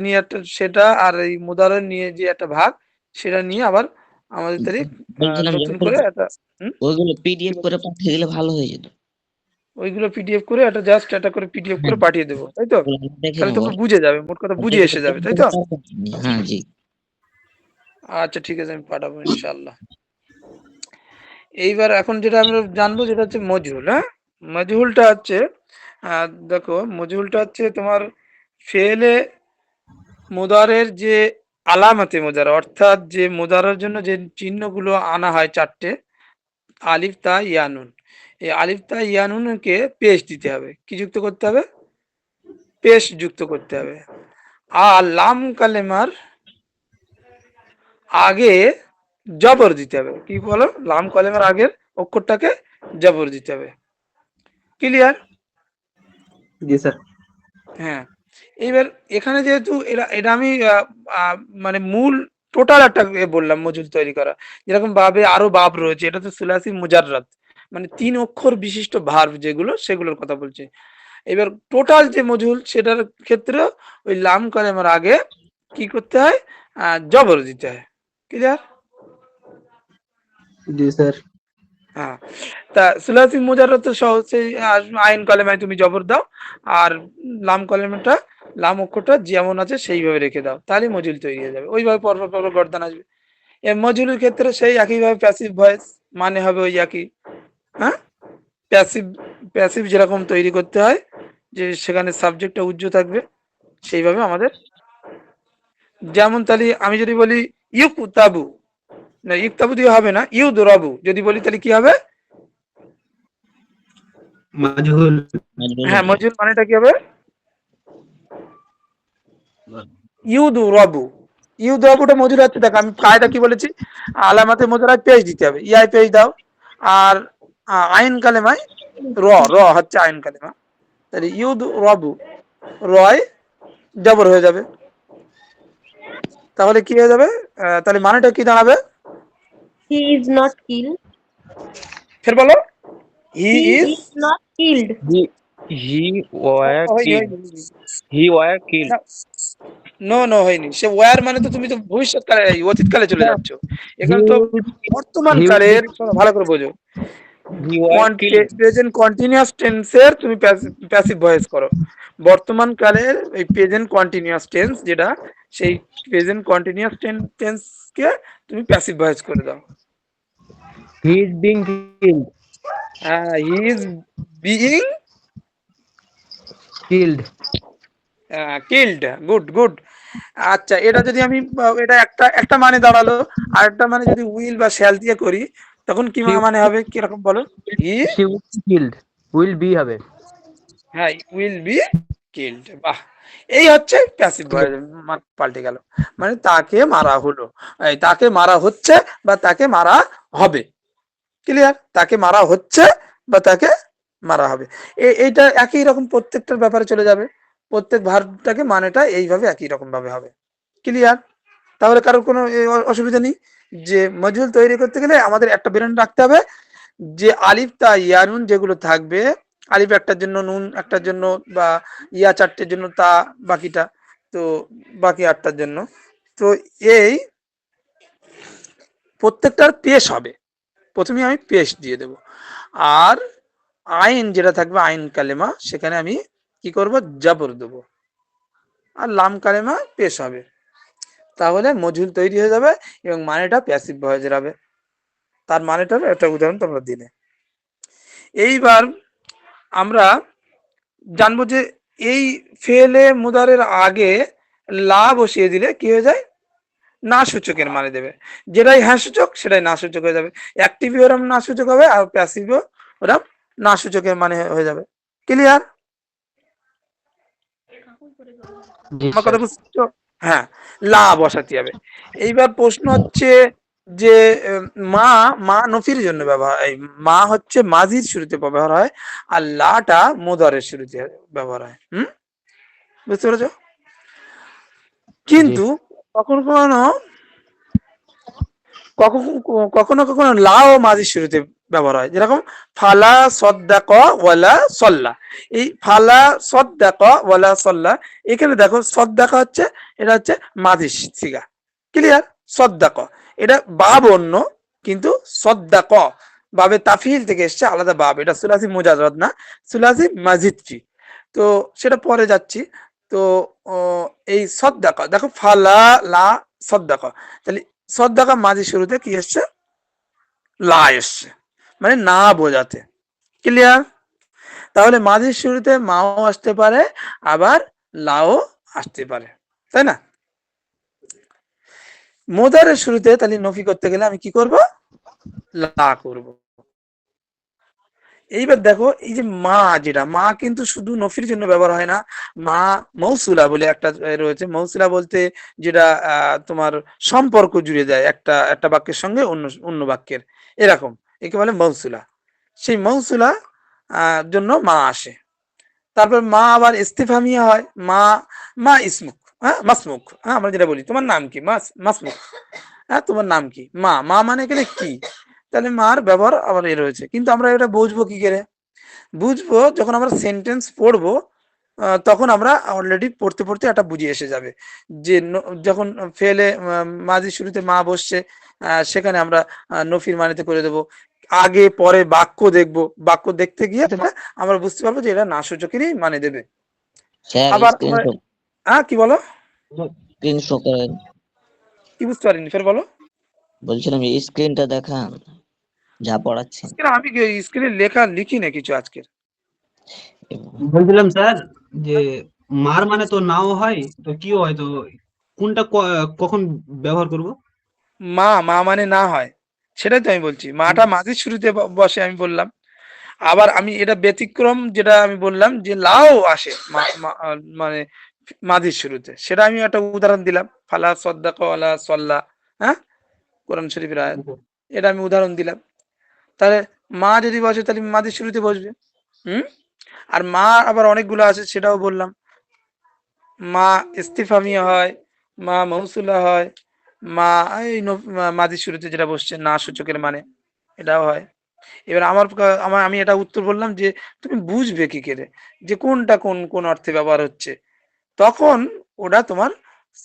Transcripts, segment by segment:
নিয়ে একটা সেটা আর এই মুদারের নিয়ে যে একটা ভাগ সেটা নিয়ে আবার আমাদের তারিখ বলছিলাম যে নতুন করে একটা ওইগুলো পিডিএফ করে পাঠিয়ে দিলে ভালো হয়ে যেত। ওইগুলো পিডিএফ করে একটা জাস্ট একটা করে পিডিএফ হ্যাঁ, করে পাঠিয়ে দেবো, তাই তো? ওগুলো আমি দেখে তাহলে নেবো। তোমরা বুঝে যাবে, মোট কথা বুঝে যেগুলো এসে যাবে, দেখে তাই নেবো তো? তারপর হ্যাঁ জি। আচ্ছা ঠিক আছে, আমি পাঠাবো ইনশাআল্লাহ। এইবার এখন যেটা আমরা জানবো যেটা হচ্ছে মজহুল। হ্যাঁ, মজহুলটা হচ্ছে দেখো মজহুলটা হচ্ছে তোমার ফেলে মুদারের যে আলামাতে মুদার, অর্থাৎ যে মুদারের জন্য যে চিহ্নগুলো আনা হয় চারটে, আলিফ তা ইয়ানুন, এই আলিফ তা ইয়ানুনকে পেশ দিতে হবে, কি যুক্ত করতে হবে? পেশ যুক্ত করতে হবে। আর লাম কালেমার আগে জবর দিতে হবে, কি বলো? লাম কালেমার আগের অক্ষরটাকে জবর দিতে হবে। ক্লিয়ার? জি স্যার। হ্যাঁ, এইবার এখানে যেহেতু এটা এটা আমি মানে মূল টোটাল একটা বললাম মজুল তৈরি করা, যেরকম ভাবে আরো বাব রয়েছে, এটা তো সুলাসি মুজাররাদ, মানে ৩ অক্ষর বিশিষ্ট ভার্ব যেগুলো সেগুলোর কথা বলছে। এবার টোটাল যে মজুল সেটার ক্ষেত্রে ওই লাম কালেমার আগে কি করতে হয়? জবর দিতে হয়। ক্লিয়ার? জি স্যার। হ্যাঁ, তা সুলাসি মুজাররদ তো সহজ, সেই আইন কলেমায় তুমি জবর দাও, আর লাম কলেমাটা, লাম অক্ষরটা যেমন আছে সেইভাবে রেখে দাও, তাহলে মজুল তৈরি হয়ে যাবে, ওইভাবে পরপর পরপর গর্দান আসবে। এ মজুলের ক্ষেত্রে সেই একইভাবে প্যাসিভ ভয়েস মানে হবে ওই একই। হ্যাঁ, প্যাসিভ প্যাসিভ যেরকম তৈরি করতে হয় যে সেখানে সাবজেক্টটা উজ্জ্ব থাকবে, সেইভাবে আমাদের, যেমন তাহলে আমি যদি বলি ইউকতাবু, না ইউকতাবু দিয়ে হবে না, ইউদরাবু যদি বলি তাহলে কি হবে? মাজহুল। মাজবুল হ্যাঁ, হয়ে যাবে। মজুল মানেটা কি হবে? ইউদরাবু। ইউদরাবুটা মজুর হচ্ছে, দেখো আমি কায়দা কি বলেছি, আলামাতে মজুরায় পেজ দিতে হবে, ইয়াই পেজ দাও। আর আইন কালেমায় র, র হচ্ছে আইন কালেমা, তাহলে ইউদরাবু, রয় জবর হয়ে যাবে। তাহলে কি হয়ে যাবে? তাহলে মানেটা কি দাঁড়াবে? He is not killed. ফের বলো। হি He is, is not killed. He were হয়নি killed. হয়নি। He were killed. No no হয়নি, সে ওয়ার মানে তো তুমি তো ভবিষ্যৎকালে অতীতকালে চলে যাচ্ছ, He এখানে তো will বর্তমান he will be কালের, শোনো ভালো করে বোঝো, he were killed. Present continuous টেন্সের তুমি প্যাসিভ ভয়েস করো, বর্তমান কালের এই প্রেজেন্ট কন্টিনিউয়াস টেন্স যেটা, সেই প্রেজেন্ট কন্টিনিউয়াস টেন্সকে তুমি প্যাসিভ ভয়েস করে দাও। He is being killed. He is being Killed. Killed, good good. আচ্ছা, এটা যদি আমি এটা একটা একটা মানে দাঁড়ালো, আর একটা মানে যদি উইল বা শ্যাল দিয়ে করি, তখন কি She মানে হবে, কিরকম বলো? হি, she will be killed. Will be হবে। হ্যাঁ, উইল বি কিল্ড। বাহ, এই হচ্ছে প্যাসিভ ভয়েস, পাল্টে গেল, মানে তাকে মারা হলো, এই তাকে মারা হচ্ছে বা তাকে মারা হবে। ক্লিয়ার? তাকে মারা হচ্ছে বা তাকে মারা হবে, এইটা একই রকম প্রত্যেকটার ব্যাপারে চলে যাবে, প্রত্যেক ভার্বটাকে মানেটা এইভাবে একই রকম ভাবে হবে। ক্লিয়ার? তাহলে কারোর কোনো অসুবিধা নেই, যে মজুল তৈরি করতে গেলে আমাদের একটা ব্রেন রাখতে হবে, যে আলিফ তা ইয়া নুন যেগুলো থাকবে, আলিফ একটার জন্য, নুন একটার জন্য, বা ইয়া চারটের জন্য, তা বাকিটা, তো বাকি আটটার জন্য, তো এই প্রত্যেকটার পেশ হবে, প্রথমে আমি পেশ দিয়ে দেব, আর আইন যেটা থাকবে আইন কালেমা, সেখানে আমি কি করব? জবর দেব, আর লাম কালেমা পেশ হবে, তাহলে মজুল তৈরি হয়ে যাবে এবং মানেটা প্যাসিভ হয়ে যাবে। তার মানেটার একটা উদাহরণ তোমরা দিলে। এইবার আমরা জানবো যে এই ফেলে মুদারের আগে লা বসিয়ে দিলে কি হয়ে যায়? না সূচকের মানে দেবে, যেটাই হ্যাঁ সূচক সেটাই না সূচক হয়ে যাবে, অ্যাক্টিভ ওরম না সূচক হবে, আর প্যাসিভ ওরম না সূচকের মানে হয়ে যাবে। ক্লিয়ার? জি আমার স্যার। কথা বুঝছো? হ্যাঁ, লা বসাতে হবে। এইবার প্রশ্ন হচ্ছে যে মা, মা নফির জন্য ব্যবহার, এই মা হচ্ছে মাজির শুরুতে ব্যবহার হয়, আর লাটা মুদারের শুরুতে ব্যবহার হয়। বুঝতে পেরেছো? জি। কিন্তু কখনো কখনো কখনো কখনো লাও মাজির শুরুতে ব্যবহার হয়, যেরকম ফালা সদ্দাকা ওয়ালা সল্লা। এই ফালা সদ্দাকা ওয়ালা সল্লা, এখানে দেখো সদ্দাকা হচ্ছে, এটা হচ্ছে মাঝি সিগা, ক্লিয়ার? সদ্দাকা এটা বাব অন্য, কিন্তু সদ্দাকা বাবে তাফিল থেকে এসছে, আলাদা বাব, এটা সুলাসি মুজাররাদ না, সুলাসি মাজিদ ফি। তো সেটা পরে যাচ্ছি। তো এই সদ্দাকা দেখো ফালা লা সদ্দাকা, তাহলে সদ্দাকা মাঝি শুরুতে কি এসছে? লা এসছে, মানে না বোঝাতে, ক্লিয়ার? তাহলে মাঝির শুরুতে মাও আসতে পারে, আবার লাও আসতে পারে, তাই না? মোদারের শুরুতে তাহলে নফি করতে গেলে আমি কি করব? লা করব। এইবার দেখো এই যে মা, যেটা মা কিন্তু শুধু নফির জন্য ব্যবহার হয় না, মা মৌসুলা বলে একটা রয়েছে। মৌসুলা বলতে যেটা তোমার সম্পর্ক জুড়ে দেয় একটা একটা বাক্যের সঙ্গে অন্য অন্য বাক্যের, এরকম, একে বলে মৌসুলা। সেই মৌসুলা জন্য মা আসে। তারপর মা আবার ইস্তিফামিয়া হয়, মা মা ইসমুক, হ্যাঁ মাসমুক, হ্যাঁ আমরা যেটা বলি তোমার নাম কি, মাসমুক, হ্যাঁ তোমার নাম কি, মা মা মানে এখানে কি, তাহলে মার ব্যবহার আবার এ রয়েছে। কিন্তু আমরা এটা বুঝবো কি করে? বুঝবো যখন আমরা সেন্টেন্স পড়বো, তখন আমরা অলরেডি পড়তে পড়তে একটা বুঝে এসে যাবে যে যখন ফেলে মাঝি শুরুতে মা বসছে, সেখানে আমরা নফির মানেতে করে দেবো। আগে পরে বাক্য দেখবো, বাক্য দেখতে গিয়ে আমরা বুঝতে পারবো যে এটা না সূচকেরই মানে দেবে। স্যার আবার স্ক্রিন শো, হ্যাঁ কি বলো? স্ক্রিন শো করেন। কি বুঝতে পারিনি, ফের বলো। বলছিলাম স্ক্রিনটা দেখান যা পড়াচ্ছেন। আমি স্ক্রিনে লেখা লিখি না কিছু আজকের। বলছিলাম স্যার যে মার মানে তো নাও হয়, তো কি হয়, তো কোনটা কখন ব্যবহার করব? মা মা মানে না হয়, সেটাই তো আমি বলছি, মাটা মাঝির শুরুতে বসে আমি বললাম। আবার আমি এটা ব্যতিক্রম যেটা আমি বললাম যে লাও আসে মানে মাঝির শুরুতে, সেটা আমি একটা উদাহরণ দিলাম, ফালা সদ্দাকা ওয়ালা সল্লা, হ্যাঁ কোরআন শরীফের আয়াত, এটা আমি উদাহরণ দিলাম। তাহলে মা যদি বসে তাহলে মাঝির শুরুতে বসবে। হুম। আর মা আবার অনেকগুলো আছে, সেটাও বললাম। মা ইস্তিফামিয়া হয়, মা মৌসুলা হয়, মা এই মাঝির শুরুতে যেটা বসছে না সূচকের মানে, এটাও হয়। এবার আমি এটা উত্তর বললাম যে তুমি বুঝবে কি করে যে কোনটা কোন কোন অর্থে ব্যবহার হচ্ছে। তখন ওটা তোমার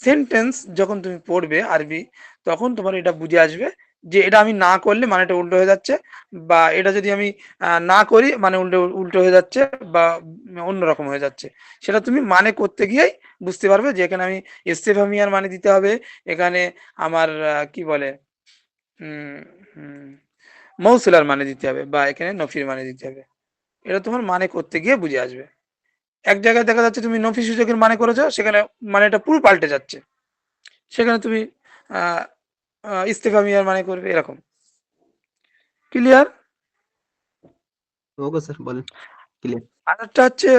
সেন্টেন্স যখন তুমি পড়বে আরবি, তখন তোমার এটা বুঝে আসবে যে এটা আমি না করলে মানেটা উল্টো হয়ে যাচ্ছে, বা এটা যদি আমি না করি মানে উল্টো উল্টো হয়ে যাচ্ছে, বা অন্যরকম হয়ে যাচ্ছে। সেটা তুমি মানে করতে গিয়েই বুঝতে পারবে যে এখানে আমি ইস্তেফামিয়ার মানে দিতে হবে, এখানে আমার কি বলে মৌসুলার মানে দিতে হবে, বা এখানে নফির মানে দিতে হবে। এটা তোমার মানে করতে গিয়ে বুঝে আসবে। এক জায়গায় দেখা যাচ্ছে তুমি নফি সূচকের মানে করেছো, সেখানে মানেটা পুরো পাল্টে যাচ্ছে, সেখানে তুমি ইস্তেফামিয়ার মানে করবে, এরকম। ক্লিয়ার? ওকে স্যার বলেন, ক্লিয়ার। আর একটা হচ্ছে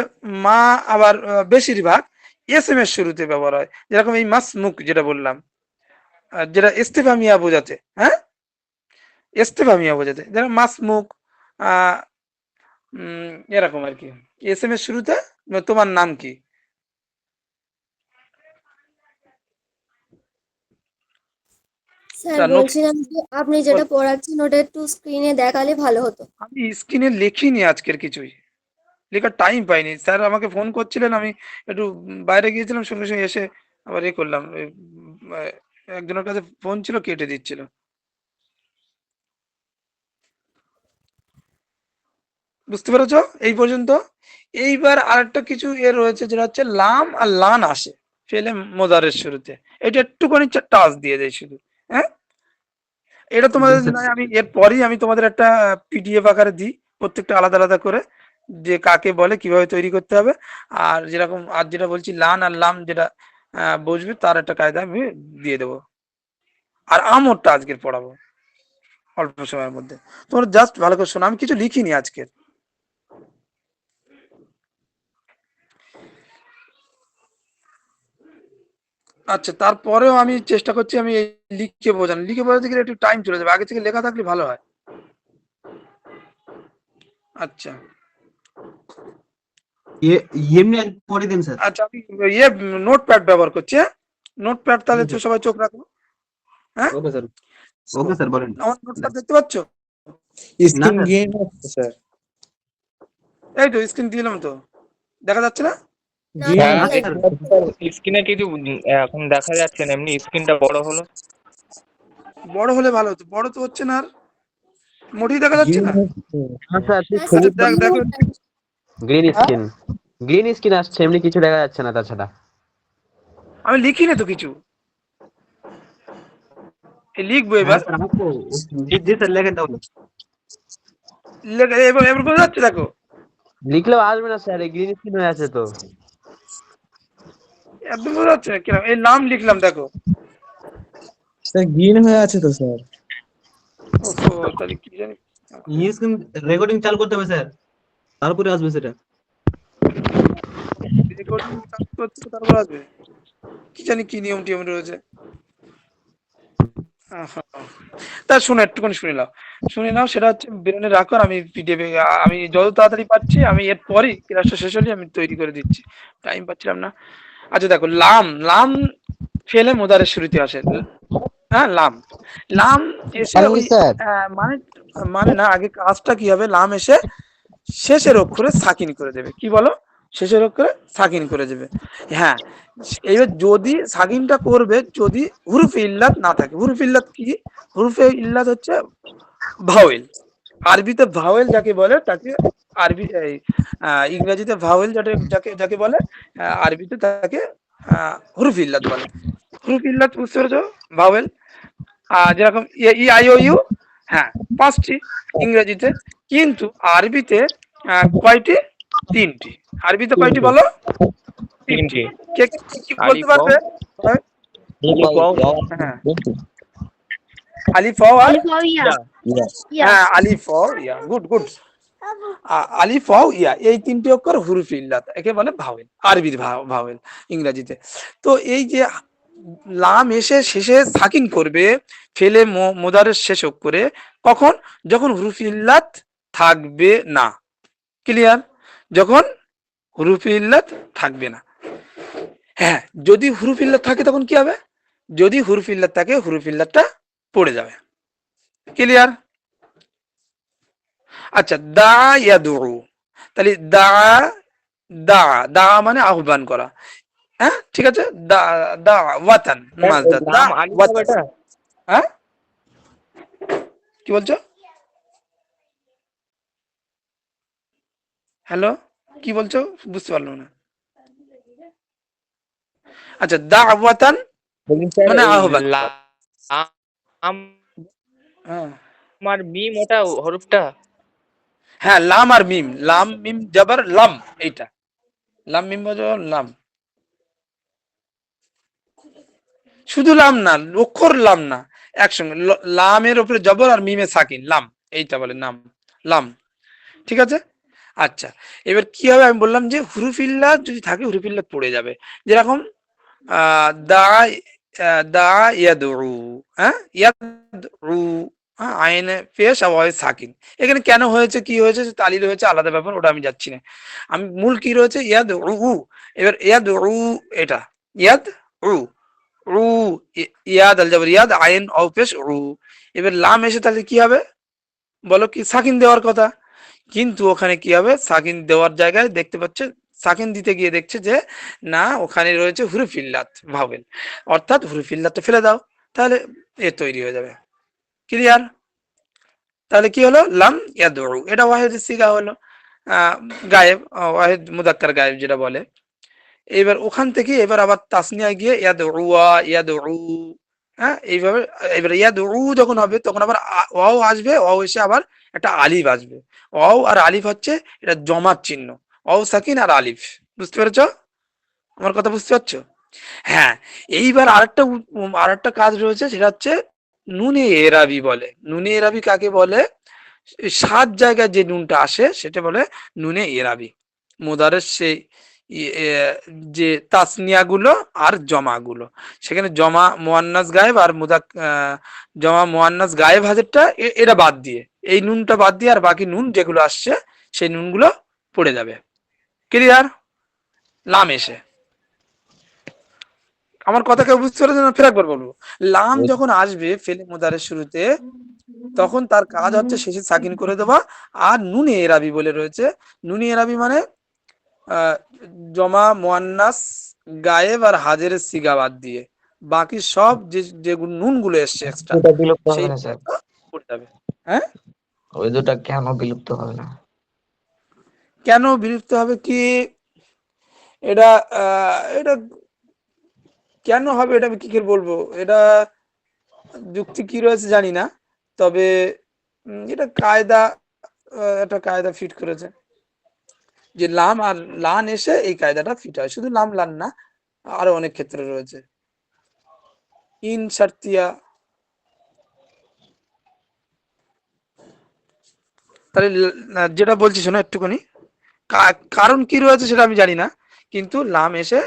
মা আবার বেশিরভাগ এস এম এর শুরুতে ব্যবহার হয়, যেরকম এই মাসমুক যেটা বললাম, যেটা ইস্তেফামিয়া বোঝাতে, হ্যাঁ ইস্তেফামিয়া বোঝাতে, যেরকম মাসমুক, আহ এরকম আর কি। এস এম এর শুরুতে তোমার নাম কি, স্যার তা বলছিলাম যে আপনি যেটা পড়াচ্ছেন ওটা একটু স্ক্রিনে দেখালে ভালো হতো। আমি স্ক্রিনে লিখিনি আজকের কিছুই, লেখার টাইম পাইনি। স্যার আমাকে ফোন করছিলেন, আমি একটু বাইরে গিয়েছিলাম, সঙ্গে সঙ্গে এসে আবার এ করলাম, একজনের কাছে ফোন ছিল, কেটে দিচ্ছিল। বুঝতে পেরেছো এই পর্যন্ত? এইবার আরেকটা কিছু রয়েছে, যেটা হচ্ছে লাম আর লান আসে ফেলে মোজারের শুরুতে, এটা একটুখানি টাচ দিয়ে দেয় শুধু, হ্যাঁ। এটা তোমাদের আমি এরপরই আমি তোমাদের একটা পিডিএফ আকারে দিই, প্রত্যেকটা আলাদা আলাদা করে, যে কাকে বলে কিভাবে তৈরি করতে হবে। আর যেরকম আর যেটা বলছি লান আর লাম যেটা বুঝবে, তার একটা কায়দা আমি দিয়ে দেবো। আর আমরটা আজকের পড়াবো অল্প সময়ের মধ্যে, তোমরা জাস্ট ভালো করে শোনো, আমি কিছু লিখিনি আজকের। আচ্ছা, তারপরেও আমি চেষ্টা করছি আমি এই লিখে বোঝাতে গেলে একটু টাইম চলে যাবে, আগে থেকে লেখা থাকলে ভালো হয়। আচ্ছা এমনি পরে দিন স্যার। আচ্ছা, আমি নোটপ্যাড ব্যবহার করছি, হ্যাঁ নোটপ্যাড, তাহলে তো সবাই চোখ রাখো, হ্যাঁ। ওকে স্যার, ওকে স্যার বলেন। আমার নোটপ্যাড দেখতে পাচ্ছ? Screen sir. গ্রিন হচ্ছে স্যার, এই তো স্ক্রিন দিলাম তো, দেখা যাচ্ছে না? না গ্রিন না না হচ্ছে। স্যার, স্ক্রিনে কিছু এখন দেখা যাচ্ছে না, এমনি স্ক্রিনটা বড় হলো। বড় হলে ভালো হতো, বড় তো হচ্ছে না আর, মোটেই দেখা যাচ্ছে গ্রিন না। হচ্ছে। হ্যাঁ স্যার, ঠিক হ্যাঁ আচ্ছা সবুজ স্যার, দেখো, গ্রিন হ্যাঁ? স্ক্রিন, গ্রিন স্ক্রিন আসছে, এমনি কিছু দেখা যাচ্ছে না তাছাড়া। আমি লিখি না তো কিছু, এই লিখবো হ্যাঁ এবার। স্যার আসবো। জি স্যার, লেখেন তাহলে। এবার এবার বোঝা যাচ্ছে, দেখো লিখলেও আসবে না স্যার, এই গ্রিন স্ক্রিন হয়ে আছে তো। একদম বোঝা যাচ্ছে না কিরকম, এই নাম লিখলাম দেখো। স্যার গ্রিন হয়ে আছে তো স্যার। ওহো, তাহলে কি জানি, স্ক্রিন রেকর্ডিং চালু করতে হবে স্যার, তারপরে আসবে সেটা। রেকর্ডিং চালু করতে তারপর আসবে, কি জানি কি নিয়ম টিয়ম রয়েছে। আহা। তা শুনে একটুখানি শুনে নাও, সেটা হচ্ছে ব্রেনে রাখো, আর আমি পিডিএফ আমি যত তাড়াতাড়ি পাচ্ছি, আমি এর পরই ক্লাসটা শেষ হলে আমি তৈরি করে দিচ্ছি, টাইম পাচ্ছিলাম না। আচ্ছা দেখো, লাম লাম ফেলে মোদারের শুরুতে আসে, হ্যাঁ লাম, লাম এসে ওই স্যার মানে মানে না, আগে কাজটা কি হবে, লাম এসে শেষের অক্ষরে সাকিন করে দেবে, কি বলো, শেষের অক্ষরে সাকিন করে দেবে। হ্যাঁ, এবার যদি সাকিনটা করবে যদি হুরুফে ইল্লাত না থাকে। হুরুফে ইল্লাত কি? হুরুফে ইল্লাত হচ্ছে ভাওয়েল, আরবিতে ভাওয়েল যাকে বলে তাকে আরবি ইংরেজিতে ভাওয়েল যাকে যাকে যাকে বলে, আরবিতে তাকে হুরুফ ইল্লাত বলে। হুরুফ ইল্লাত বুঝতে পেরেছো? ভাওয়েল, যেরকম ই আই ও ইউ, হ্যাঁ 5টি ইংরেজিতে, কিন্তু আরবিতে কয়টি? 3টি। আরবিতে কয়টি বলো? 3টি। কে কি বলতে আলিফ পারবে? হ্যাঁ, আলিফ ওয়াও আর আলিফ ওয়াও ইয়া। ইয়া। হ্যাঁ আলিফ ওয়াও ইয়া, গুড গুড। আলিফ ওয়াও ইয়া, এই 3টি অক্ষর হুরুফ ইল্লাত, একে বলে ভাওয়েল, আরবির ভাওয়েল ইংরেজিতে। তো এই যে লাম এসে শেষে সাকিন করবে ফেলে মোদারের শেষ অক্ষরে, কখন? যখন হুরুফ ইল্লাত থাকবে না। ক্লিয়ার? যখন হুরুফ ইল্লাত থাকবে না। হ্যাঁ, যদি হুরুফ ইল্লাত থাকে তখন কি হবে? যদি হুরুফ ইল্লাত থাকে, হুরুফ ইল্লাতটা পড়ে যাবে। ক্লিয়ার? আচ্ছা, দা ইয়াদু, তাহলে দা, দা দা মানে আহ্বান করা, হ্যাঁ ঠিক আছে, দা দা ওয়াতান, মাজদা দা নাম আলিফ হবে ওয়াতান। এটা? হ্যাঁ, কি বলছো? হ্যালো, কি বলছো? বুঝতে পারলাম না। আচ্ছা, দাওয়াতান বলুন স্যার, মানে ওই আহ্বান। লাম হ্যাঁ আর মিম, ওটা হরফটা হ্যাঁ, লাম আর মিম, লাম মিম জবর লাম, এইটা লাম মিম জবর লাম, শুধু লাম না, অক্ষর লাম না, একসঙ্গে লামের উপরে জবর আর মিমে সাকিন, লাম, এইটা বলে নাম, লাম। ঠিক আছে? আচ্ছা, এবার কি হবে, আমি বললাম যে হুরুফ ইল্লাত যদি থাকে, হুরুফ ইল্লাত পড়ে যাবে। যেরকম দা, দা ইয়াদু, হ্যাঁ ইয়াদু, হ্যাঁ আইনে পেশ আওয়াজ সাকিন। এখানে কেন হয়েছে, কি হয়েছে, তালিল হয়েছে, আলাদা ব্যাপার, ওটা আমি যাচ্ছি না। আমি মূল কি রয়েছে, ইয়াদ উ, এবার ইয়াদ উ, এটা ইয়াদ উ, উ ইয়াদ আল জাবর ইয়াদ, আইন অও পেশ উ। এবার লাম এসে তাহলে কি হবে বলো, কি সাকিন দেওয়ার কথা, কিন্তু ওখানে কি হবে, সাকিন দেওয়ার জায়গায় দেখতে পাচ্ছে, সাকিন দিতে গিয়ে দেখছে যে না, ওখানে রয়েছে হুরুফ ইল্লাত ভাওয়েল, অর্থাৎ হুরুফ ইল্লাতটা ফেলে দাও, তাহলে এ তৈরি হয়ে যাবে। ক্লিয়ার? তাহলে কি হলো, লাম ইয়াদউ, এটা ওয়াহিদ সিগা হলো, গায়েব, ওয়াহিদ মুদাক্কার গায়েব যেটা বলে। এবার ওখান থেকে এবার আবার তাসনিয়ায় গিয়ে ইয়াদউয়া, ইয়াদউ, হ্যাঁ এইভাবে। এবার ইয়াদউ যখন হবে তখন আবার ওয়াও আসবে, ওয়াও এসে আবার একটা আলিফ আসবে। ওয়াও আর আলিফ হচ্ছে এটা জমার চিহ্ন, ওয়াও সাকিন আর আলিফ। বুঝতে পেরেছো? আমার কথা বুঝতে পারছো? হ্যাঁ, এইবার আরেকটা কাজ রয়েছে, সেটা হচ্ছে নুনে এরাবি বলে। নুনে এরাবি কাকে বলে? 7 জায়গায় যে নুনটা আসে সেটা বলে নুনে এরাবি। মুদারের সেই যে তাসনিয়া গুলো আর জমা গুলো, সেখানে জমা মুয়ান্নাস গায়েব আর জমা মুয়ান্নাস গায়েব হাজারটা এটা বাদ দিয়ে, এই নুনটা বাদ দিয়ে আর বাকি নুন যেগুলো আসছে সেই নুনগুলো পড়ে যাবে। ক্লিয়ার? লাম এসে আমার কথা কেউ বুঝতে পারছে না? ফের একবার বলবো। লাম যখন আসবে ফেলে মুদারের শুরুতে, তখন তার কাজ হচ্ছে শেষে সাকিন করে দেওয়া। আর নুনে এরাবি বলে রয়েছে। নুনে এরাবি মানে জমা মুয়ান্নাস গায়েব আর হাজেরের সিগা বাদ দিয়ে বাকি সব যে নুন গুলো এসছে এক্সট্রা, ওটা বিলুপ্ত হবে সেই না স্যার? পড়ে যাবে। হ্যাঁ, ওই দুটা কেন বিলুপ্ত হবে না? কেন বিলুপ্ত হবে কি এটা এটা কেন হবে এটা আমি কি করে বলবো, এটা যুক্তি কি রয়েছে জানি না, তবে এটা কায়দা, একটা কায়দা ফিট করেছে যে লাম আর লান এসে এই কায়দাটা ফিট হয়। শুধু লাম লান না, আরো অনেক ক্ষেত্রে রয়েছে। ইন শার্তিয়া, তাহলে যেটা বলছি শোনো একটুখানি, কারণ কি রয়েছে সেটা আমি জানি না, কিন্তু লাম এসে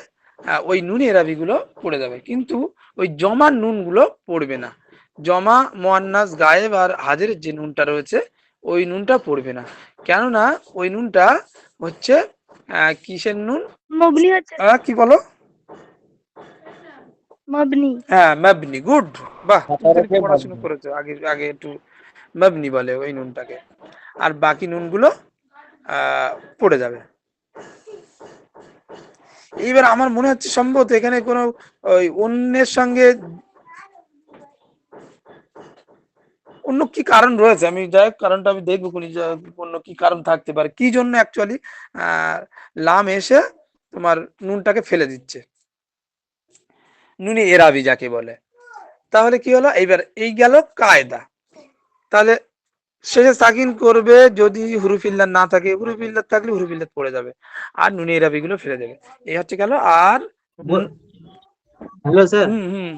ওই নুন এরাবি গুলো পড়ে যাবে, কিন্তু ওই জমা নুন গুলো পড়বে না। জমা মুয়ান্নাস গায়েব আর হাজের যে নুনটা রয়েছে ওই নুনটা পড়বে না, কেননা ওই নুনটা হচ্ছে কিসের নুন? মবনি হচ্ছে কি বলো? মবনি। হ্যাঁ, মাবনি। গুড, বাহ, তুমি তাহলে কি পড়াশোনা করেছো? আগে আগে একটু মাবনি বলে ওই নুনটাকে, আর বাকি নুনগুলো পড়ে যাবে। এইবার আমার মনে হচ্ছে সম্ভবত এখানে কোনো ওই অন্যের সঙ্গে অন্য কি কারণ রয়েছে, আমি যাই হোক কারণটা আমি দেখবো কোনি, অন্য কি কারণ থাকতে পারে, কি জন্য অ্যাকচুয়ালি লাম এসে তোমার নুনটাকে ফেলে দিচ্ছে, নুনে এরাবি যাকে বলে। তাহলে কি হলো, এইবার এই গেল কায়দা। তাহলে শেষে সাকিন করবে যদি হুরুফিল্লাহ না থাকে, হুরুফিল্লাহ থাকলে হুরুফিল্লাহ পড়ে যাবে, আর নুনে এরাবি গুলো ফেলে দেবে। এই হচ্ছে গেল। আর হ্যালো স্যার, হুম হুম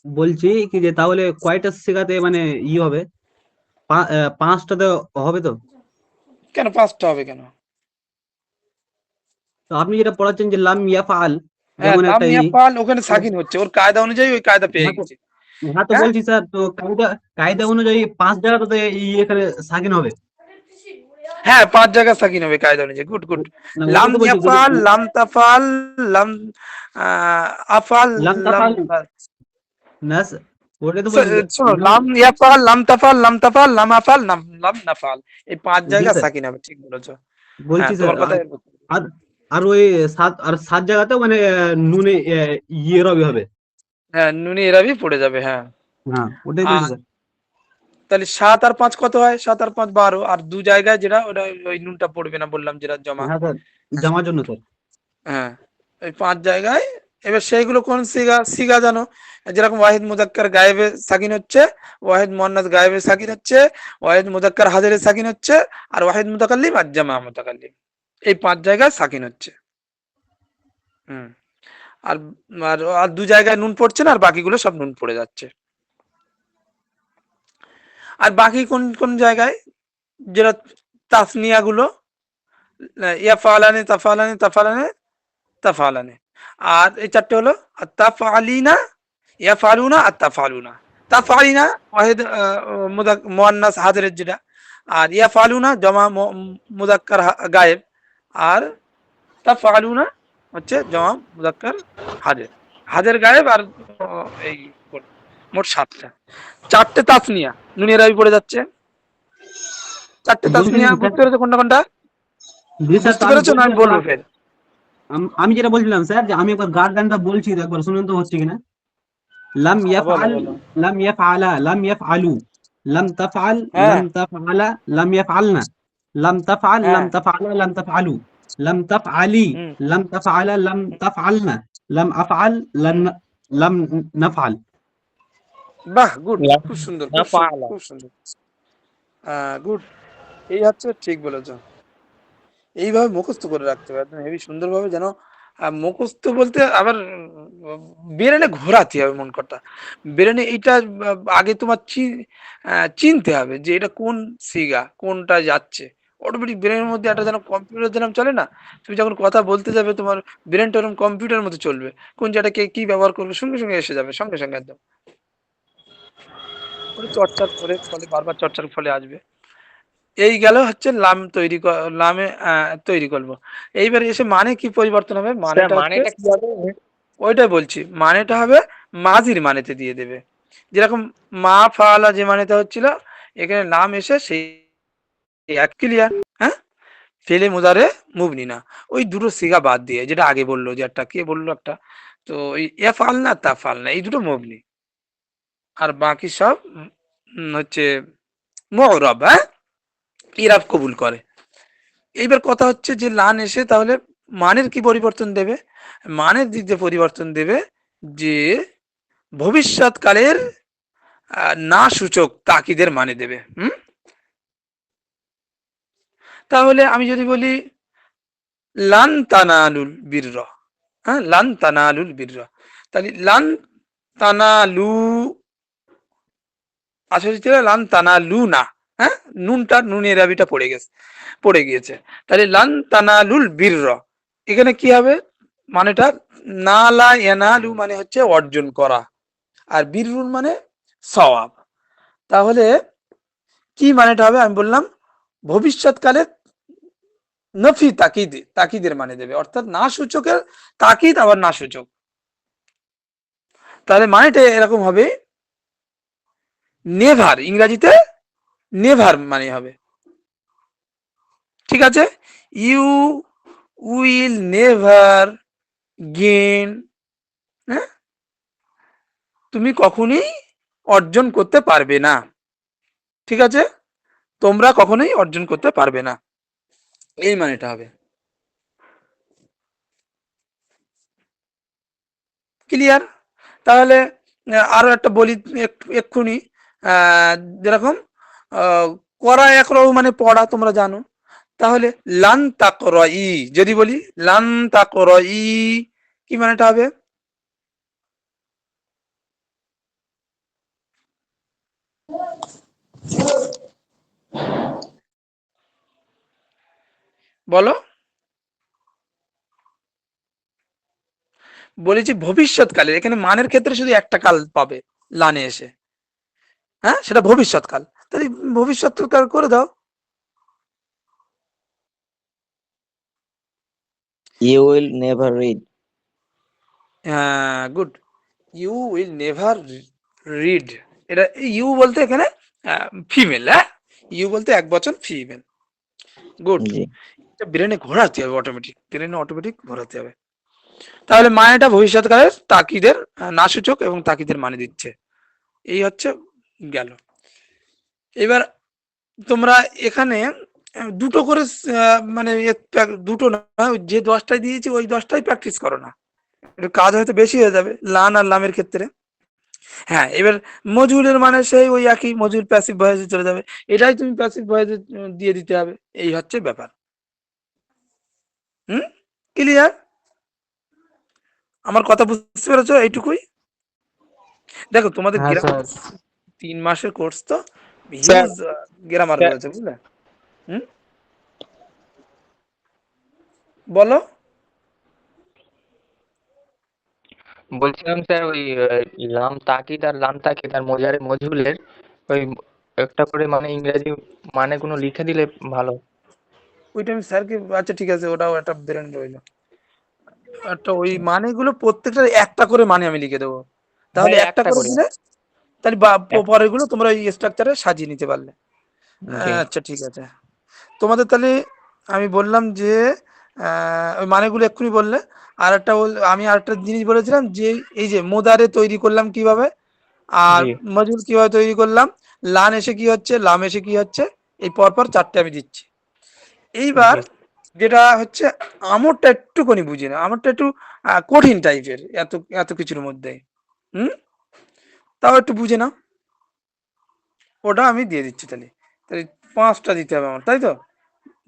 বলছি কি যে তাহলে কয়টা সিগাতে মানে হবে? পাঁচটাতে হবে তো? কেন পাঁচটা হবে কেন? তো আপনি যেটা পড়াচ্ছেন যে লাম ইয়াফআল, হ্যাঁ, যেমন লাম একটা ইয়াফআল ওখানে সাকিন হচ্ছে, ওর কায়দা অনুযায়ী ওই কায়দা পেয়ে হ্যাঁ তো গেছে। হ্যাঁ তো হ্যাঁ, বলছি স্যার, তো কায়দা কায়দা অনুযায়ী 5 জায়গাতে এখানে সাকিন হবে। হ্যাঁ, 5 জায়গা সাকিন হবে কায়দা অনুযায়ী। Good good. না ওটাই লাম তো বলছি, যদি ইয়াফআল, লাম তাফআল, লাম আফআল, লাম লাম তাফআল না স্যার, ওটাই তো বলছি যে শোনো, লাম লাম ইয়াফআল, লাম তাফআল, লাম তাফআল, লাম আফআল, লাম নাফআল, এই 5 জি জায়গা স্যার, সাকিন হবে, ঠিক বলেছো। হ্যাঁ, বলছি স্যার। তোমার কথা। আর আর ওই সাত জায়গাতেও মানে নুনে ইয়ে রবি হবে। হ্যাঁ, নুনি এরাবি পড়ে যাবে। হ্যাঁ, হ্যাঁ ওটাই বলছি আর স্যার। তাহলে 7 আর 5 কত হয়? 7 আর 5 12, আর 2 জায়গায় যেটা ওটা ওই নুনটা পড়বে না বললাম, যেটা জমা। হ্যাঁ স্যার, জামার জন্য স্যার। হ্যাঁ, ওই 5 জায়গায়। এবার সেইগুলো কোন সিগা? সিগা জানো, যেরকম ওয়াহিদ মুজাক্কার গায়েবে সাকিন হচ্ছে, ওয়াহিদ মুয়ান্নাস গায়েবে সাকিন হচ্ছে, ওয়াহিদ মুজাক্কার হাজিরে সাকিন হচ্ছে, আর ওয়াহিদ মুতাকাল্লিম আর জামা মুতাকাল্লিম, এই 5 জায়গায় সাকিন হচ্ছে। হুম, আর আর আর 2 জায়গায় নুন পড়ছে না, আর বাকিগুলো সব নুন পড়ে যাচ্ছে। আর বাকি কোন কোন জায়গায়, যেটা তাসনিয়া গুলো, ইয়াফালানে, তাফালানে, তাফালানে, তাফালানে, আর এই 4টে হলো তাফআলিনা, ইয়াফালুনা আর তাফআলুনা। তাফআলিনা ওয়াহিদ মুয়ান্নাস হাজিরের যেটা, আর ইয়াফালুনা জমা মুজাক্কার গায়েব, আর তাফআলুনা হচ্ছে জমা মুজাক্কার হাজির, হাজির গায়েব, আর এই মোট 7টা। 4টে তাসনিয়া নুনের রাবি পড়ে যাচ্ছে। 4টে বলছি তাসনিয়া স্যার, বুঝতে পেরেছো কোনটা কোনটা? জি স্যার, তো বুঝতে আমি পেরেছো না আমি বলছিলাম বলবো ফের? আমি যেটা বলছিলাম স্যার, যে আমি একবার গানটা বলছি, তো একবার শুনুন তো হচ্ছে কিনা। লাম বলো ইয়াফআল, বলো। লাম ইয়াফআলা, লাম ইয়াফআলু, লাম তাফআল, হ্যাঁ লাম তাফআলা, লাম ইয়াফআলনা, লাম তাফআল, লাম হ্যাঁ তাফআলা, লাম তাফআলু, লাম তাফআলি, হুম লাম তাফআলা, লাম তাফআলনা, লাম আফআল, লাম হুম, লাম নাফআল। বাহ, গুড, লাম খুব সুন্দর, না খুব সুন্দর, পালা। খুব সুন্দর। গুড, এই হচ্ছে ঠিক বলেছো। এইভাবে মুখস্থ করে রাখতে হবে একদম হেবি সুন্দরভাবে, যেন মুখস্থ বলতে আবার ব্রেনে ঘোরাতে হবে মন কথা। ব্রেনে এইটা আগে তোমার চিনতে হবে যে এটা কোন সিগা, কোনটা যাচ্ছে। অটোমেটিক ব্রেনের মধ্যে একটা যেন কম্পিউটার যেরকম চলে না, তুমি যখন কথা বলতে যাবে তোমার ব্রেনটা ওরকম কম্পিউটারের মতো চলবে, কোন জায়গাটা কি ব্যবহার করবে সঙ্গে সঙ্গে এসে যাবে, সঙ্গে সঙ্গে একদম। ওটা চর্চার ফলে ফলে বারবার চর্চার ফলে আসবে। এই গেল হচ্ছে লাম তৈরি লামে তৈরি করব। এইবার এসে মানে কি পরিবর্তন হবে? স্যার মানেটা হচ্ছে মানেটা কি হবে? ওইটাই বলছি, মানেটা হবে মাজির মানেতে দিয়ে দেবে। যেরকম মা ফালা যে মানেটা হচ্ছিল, এখানে লাম এসে সেই এক ক্লিয়ার। হ্যাঁ, ফেলে মুদারে মুবনি না, ওই দুটো সিগা বাদ দিয়ে, যেটা আগে বললো যে একটা কে বললো একটা, তো ওই এ ফাল না তা ফাল না, এই দুটো মুবনি, আর বাকি সব হচ্ছে মুরাব। হ্যাঁ, ইরাব কবুল করে। এইবার কথা হচ্ছে যে লান এসে তাহলে মানের কি পরিবর্তন দেবে? মানের দিক দিয়ে পরিবর্তন দেবে যে ভবিষ্যৎকালের না সূচক তাকিদের মানে দেবে। তাহলে আমি যদি বলি লান তানালুল বীর্র, হ্যাঁ, লান তানালুল বীর্র, তাহলে লান তানালু আসলে লান তানালু না, হ্যাঁ, নুনটা নুনের রাবিটা পড়ে গিয়েছে, তাহলে লান তানালুল বীর্র, এখানে কি হবে মানেটা? নালা ইয়ানালু মানে হচ্ছে অর্জন করা, আর বীররুন মানে সওয়াব। তাহলে কি মানেটা হবে? আমি বললাম ভবিষ্যৎকালে নফি তাকিদের মানে দেবে, অর্থাৎ না সূচকের তাকিদ, আবার না সূচক। তাহলে মানেটা এরকম হবে, নেভার, ইংরেজিতে নেভার মানে হবে। ঠিক আছে, ইউ উইল নেভার গেইন, হ্যাঁ, তুমি কখনোই অর্জন করতে পারবে না। ঠিক আছে, তোমরা কখনোই অর্জন করতে পারবে না, এই মানেটা হবে। ক্লিয়ার? তাহলে আরো একটা বলি এক্ষুনি, আহ, যেরকম আহ, করা একরাও মানে পড়া, তোমরা জানো। তাহলে লান তাকরাই, যদি বলি লান তাকরাই, কি মানেটা হবে? বলো। বলেছি ভবিষ্যৎকালে, এখানে মানের ক্ষেত্রে শুধু একটা কাল পাবে লানে এসে, হ্যাঁ, সেটা ভবিষ্যৎকাল, তাহলে ভবিষ্যৎকাল করে দাও। You will never read. হ্যাঁ, good. You will never read, এটা ইউ বলতে এখানে ফিমেল, হ্যাঁ, ইউ বলতে এক বচন ফিমেল। গুড। জি। ব্রেনে ঘোরাতে হবে, অটোমেটিক ঘোরাতে হবে। তাহলে মানেটা ভবিষ্যৎকালের তাকিদের নাসূচক এবং তাকিদের মানে দিচ্ছে, এই হচ্ছে গেল। এবার তোমরা এখানে দুটো করে মানে দুটো না, যে 10টাই দিয়েছি ওই 10টাই প্র্যাকটিস করো না, একটু কাজ হয়তো বেশি হয়ে যাবে লান আর লামের ক্ষেত্রে। হ্যাঁ, এবার মজুলের মানে সেই ওই একই, মজুল প্যাসিভ ভয়েসে চলে যাবে, এটাই তুমি প্যাসিভ ভয়েসে দিয়ে দিতে হবে, এই হচ্ছে ব্যাপার। ক্লিয়ার? আমার কথা বুঝতে পেরেছো? এইটুকুই। দেখো তোমাদের হ্যাঁ স্যার। 3 মাসের কোর্স তো স্যার হিউজ গ্রামার স্যার, রয়েছে, বুঝলে? হুম, বলো। বলছিলাম স্যার ওই লাম তাকিদ আর লাম তাকিদ আর মোজারে মজহুলের ওই একটা করে মানে ইংরেজি মানে কোনো লিখে দিলে ভালো। ওইটা আমি স্যারকে, আচ্ছা ঠিক আছে, ওটাও একটা ব্রেন রইলো, একটা ওই মানেগুলো প্রত্যেকটা একটা করে মানে আমি লিখে দেবো, তাহলে হ্যাঁ একটা একটা করে করে। দিলে তাহলে পরেরগুলো তোমরা এই স্ট্রাকচারে সাজিয়ে নিতে পারলে। জি। আচ্ছা ঠিক আছে। তোমাদের তাহলে আমি বললাম যে ওই মানেগুলো এক্ষুনি বললে, আর একটা আমি আর একটা জিনিস বলেছিলাম যে এই যে মোদারে তৈরি করলাম কিভাবে, আর জি। মজুল কিভাবে তৈরি করলাম, লান এসে কি হচ্ছে, লাম এসে কি হচ্ছে, এই পরপর 4টে আমি দিচ্ছি। এইবার জি। যেটা হচ্ছে আমরটা একটুখানি বুঝি না, আমরটা একটু কঠিন টাইপের, এত এত কিছুর মধ্যে। হুম, তাও একটু বুঝে নাও, ওটা আমি দিয়ে দিচ্ছি। তাহলে তাহলে 5টা দিতে হবে আমার, তাই তো?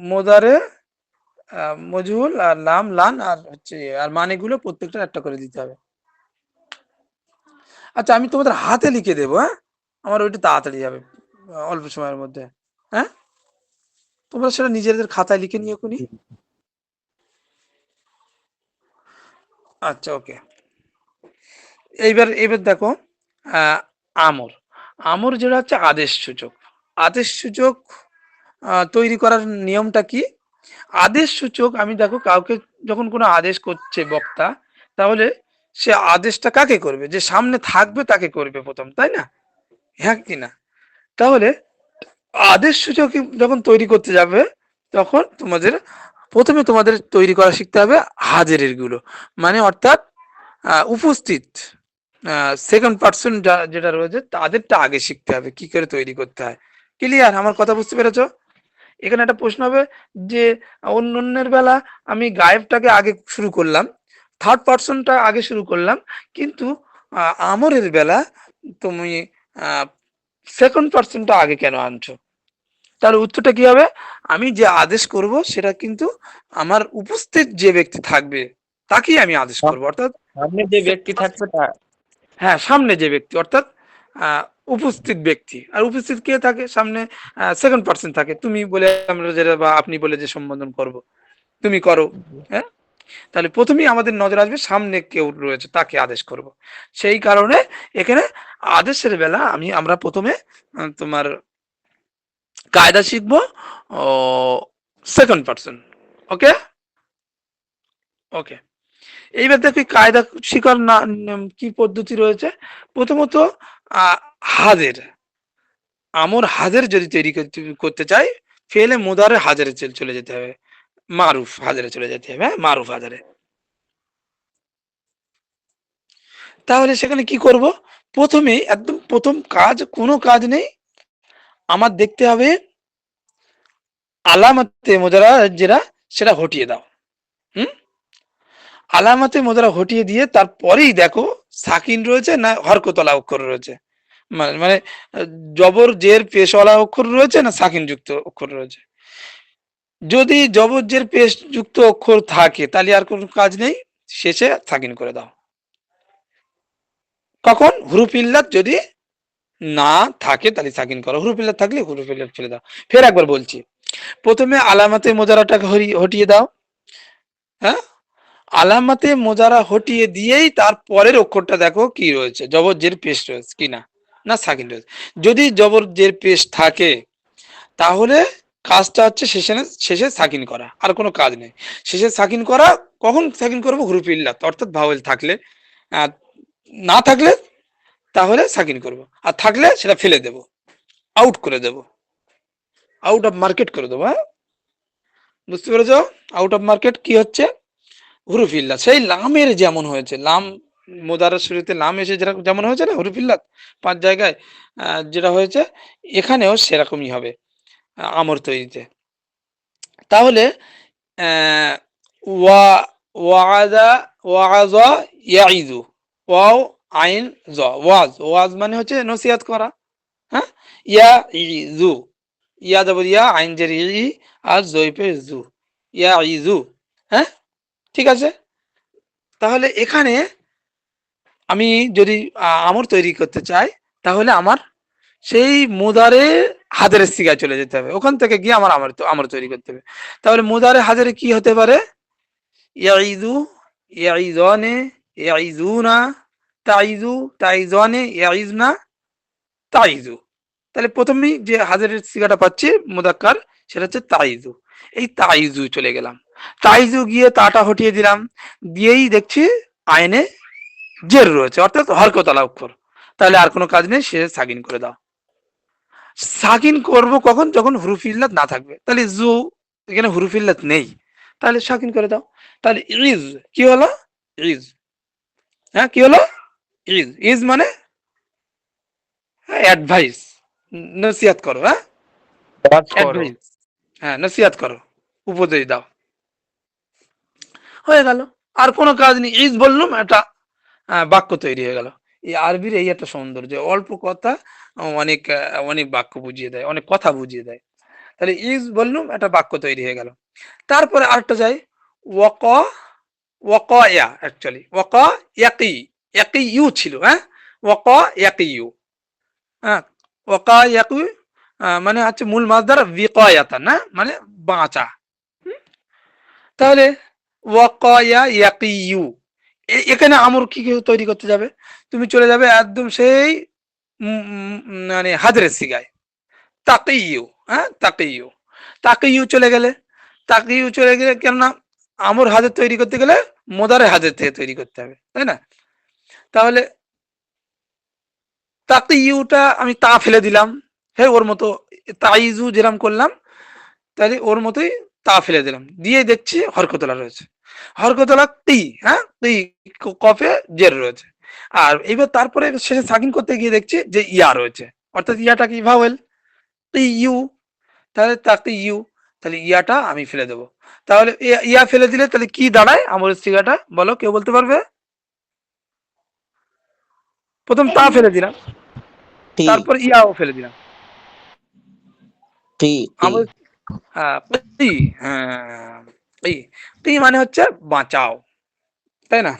মোদারে, মজুল আর লাম লান আর হচ্ছে আর মানেগুলো প্রত্যেকটা একটা করে দিতে হবে। আচ্ছা, আমি তোমাদের হাতে লিখে দেবো, হ্যাঁ, আমার ওইটা তাড়াতাড়ি যাবে, অল্প সময়ের মধ্যে। হ্যাঁ, তোমরা সেটা নিজেদের খাতায় লিখে নিও এখনই। আচ্ছা, ওকে। এইবার দেখো, আহ, আমর, আমর যেটা হচ্ছে আদেশ সূচক, আদেশ সূচক তৈরি করার নিয়মটা কি? আদেশ সূচক, আমি দেখো কাউকে যখন কোনো আদেশ করছে বক্তা, তাহলে সে আদেশটা কাকে করবে? যে সামনে থাকবে তাকে করবে প্রথম, তাই না? হ্যাঁ কি না? তাহলে আদেশ সূচক যখন তৈরি করতে যাবে তখন প্রথমে তোমাদের তৈরি করা শিখতে হবে হাজিরের গুলো, মানে অর্থাৎ উপস্থিত সেকেন্ড পার্সন যেটা রয়েছে তাদেরটা আগে শিখতে হবে কি করে তৈরি করতে হয়। ক্লিয়ার? আমার কথা বুঝতে পেরেছো? এখানে একটা প্রশ্ন হবে যে অন্যের বেলা আমি গায়েবটাকে আগে শুরু করলাম, থার্ড পার্সনটা আগে শুরু করলাম, কিন্তু আমরের বেলা তুমি সেকেন্ড পার্সনটা আগে কেন আনছো? তার উত্তরটা কি হবে? আমি যে আদেশ করব সেটা কিন্তু আমার উপস্থিত যে ব্যক্তি থাকবে তাকেই আমি আদেশ করব, অর্থাৎ সামনে যে ব্যক্তি থাকবে তা হ্যাঁ সামনে যে ব্যক্তি অর্থাৎ উপস্থিত ব্যক্তি। আর উপস্থিত কে থাকে সামনে? সেকেন্ড পার্সন থাকে, তুমি বলে আমরা যেটা বা আপনি বলে যে সম্বোধন করব, তুমি করো। হ্যাঁ, তাহলে প্রথমেই আমাদের নজর আসবে সামনে কেউ রয়েছে তাকে আদেশ করব। সেই কারণে এখানে আদেশের বেলা আমরা প্রথমে তোমার কায়দা শিখবো ও সেকেন্ড পার্সন। ওকে ওকে, এইবার দেখি কায়দা শিখার কি পদ্ধতি রয়েছে। প্রথমত হাজের, আমর হাজের যদি তৈরি করতে চাই, ফেলে মুদারে হাজারে চলে যেতে হবে, মারুফ হাজারে চলে যেতে হবে। হ্যাঁ, মারুফ হাজারে। তাহলে সেখানে কি করব? প্রথমেই একদম প্রথম কাজ, কোনো কাজ নেই, আমার দেখতে হবে আলামতে মোজারা যেটা সেটা হটিয়ে দাও। আলামতে মোজারা হটিয়ে দিয়ে তারপরেই দেখো সাকিন রয়েছে না হরকতলা অক্ষর রয়েছে, মানে জবর জের পেশওয়ালা অক্ষর রয়েছে না সাকিন যুক্ত অক্ষর রয়েছে। যদি জবর জের পেশ যুক্ত অক্ষর থাকে তাহলে আর কোনো কাজ নেই, শেষে সাকিন করে দাও। কখন? হুরুফ ইল্লাত যদি না থাকে তাহলে সাকিন করো, হুরুফ ইল্লাত থাকলে হুরুফ ইল্লাত ফেলে দাও। ফের একবার বলছি, প্রথমে আলামতে মোজারাটাকে হটিয়ে দাও। হ্যাঁ, আলামতে মোজারা হটিয়ে দিয়েই তারপরের অক্ষরটা দেখো কি রয়েছে, জবর জের পেশ রয়েছে কিনা, না সাকিন রয়েছে। যদি জবর জের পেশ থাকে তাহলে কাজটা হচ্ছে শেষে সাকিন করা, আর কোনো কাজ নেই। শেষে সাকিন করা, কখন সাকিন করবো? হুরুফ ইল্লাত অর্থাৎ ভাওয়েল থাকলে, না থাকলে তাহলে সাকিন করব, আর থাকলে সেটা ফেলে দেব, আউট করে দেব, আউট অফ মার্কেট করে দেবো। হ্যাঁ, বুঝতে পেরেছো? আউট অফ মার্কেট কি হচ্ছে? হুরুফ ইল্লাত সেই লামের যেমন হয়েছে, লাম মোদারের শুরুতে লাম এসে যেমন হয়েছে না হুরুফ ইল্লাত 5 জায়গায় যেটা হয়েছে, এখানেও সেরকমই হবে আমর তৈরিতে। তাহলে ওয়া ওয়াজা ওয়াজা ইয়াইদু, ওয়াও আইন জ, ওয়াজ, ওয়াজ মানে হচ্ছে নসিহত করা। হ্যাঁ, ইয়াইজু, ইয়া যাবর ইয়া, আইন জের ই, আর জয়পে জু, ইয়াইজু। হ্যাঁ, ঠিক আছে। তাহলে এখানে আমি যদি আমর তৈরি করতে চাই তাহলে আমার সেই মুদারে হাজারের সিগায় চলে যেতে হবে, ওখান থেকে গিয়ে আমর তৈরি করতে হবে। তাহলে মুদারে হাজারে কি হতে পারে? ইয়াইদু, ইয়াইজানে, ইয়াইজুনা, তাইজু, তাইজানে, ইয়াইজনা, তাইজু। তাহলে প্রথমেই যে হাজারের সিগাটা পাচ্ছি মুদাক্কার, সেটা হচ্ছে তাইজু। এই তাইজু চলে গেলাম, তাইজু গিয়ে তাটা হটিয়ে দিলাম, দিয়েই দেখছি আইনে জের রয়েছে অর্থাৎ হরকতলা অক্ষর, তাহলে আর কোনো কাজ নেই, সে সাকিন করে দাও। সাকিন করব কখন? যখন হুরুফ ইল্লাত না থাকবে। তাহলে জু, এখানে হুরুফ ইল্লাত নেই, তাহলে সাকিন করে দাও। তাহলে ইজ কি হলো? ইজ। হ্যাঁ, কি হলো? ইজ। ইজ মানে অ্যাডভাইস, নসিহত করো। হ্যাঁ, ওয়াজ করো। অ্যাডভাইস, হ্যাঁ নসিহত করো, উপদেশ দাও, হয়ে গেল। আর কোনো কাজ নেই, ইজ বললাম, একটা বাক্য তৈরি হয়ে গেল। এই আরবির এই একটা সৌন্দর্য, অল্প কথা অনেক অনেক বাক্য বুঝিয়ে দেয়, অনেক কথা বুঝিয়ে দেয়। তাহলে ইজ বললাম, একটা বাক্য তৈরি হয়ে গেল। তারপরে আরেকটা যাই, ওয়াক, ওয়াকিয়া, অ্যাকচুয়ালি ওয়াকা ইয়াকি, ইয়াকি ইউ ছিল। হ্যাঁ, ওয়াকা ইয়াকি ইউ। হ্যাঁ, ওয়াকা ইয়াকি মানে হচ্ছে মূল মাসদার বিকায়াতান, না মানে বাঁচা। তাহলে ওয়াকায়া ইয়াকিউ, এখানে আমর কি তৈরি করতে যাবে? তুমি চলে যাবে একদম সেই মানে হাজরের সিগায়, তাকিউ। হ্যাঁ, তাকিউ, তাকিউ চলে গেলে, তাকিউ চলে গেলে, কেননা আমর হাজার তৈরি করতে গেলে মোদারে হাজার থেকে তৈরি করতে হবে, তাই না? তাহলে তাকিউটা আমি তা ফেলে দিলাম, হ্যাঁ ওর মতো তাইজু যেরাম করলাম, তাহলে ওর মতোই তা ফেলে দিলাম, দিয়ে দেখছি হরকতলা রয়েছে, হরকতলা তি, হ্যাঁ তি কফে জের রয়েছে। আর এইবার তারপরে শেষে সাকিন করতে গিয়ে দেখছি যে ইয়া রয়েছে, অর্থাৎ ইয়াটা কি ভাওয়েল, তি ইউ, তাহলে তাকে ইউ, তাহলে ইয়াটা আমি ফেলে দেবো। তাহলে ইয়া ফেলে দিলে তাহলে কি দাঁড়ায় আমরের সিগাটা, বলো কেউ বলতে পারবে? প্রথম তা ফেলে দিলাম, টি তারপর ইয়াও ফেলে দিলাম, টি টি আমর হ্যাঁ তি, হ্যাঁ তি, তি মানে হচ্ছে বাঁচাও, তাই না?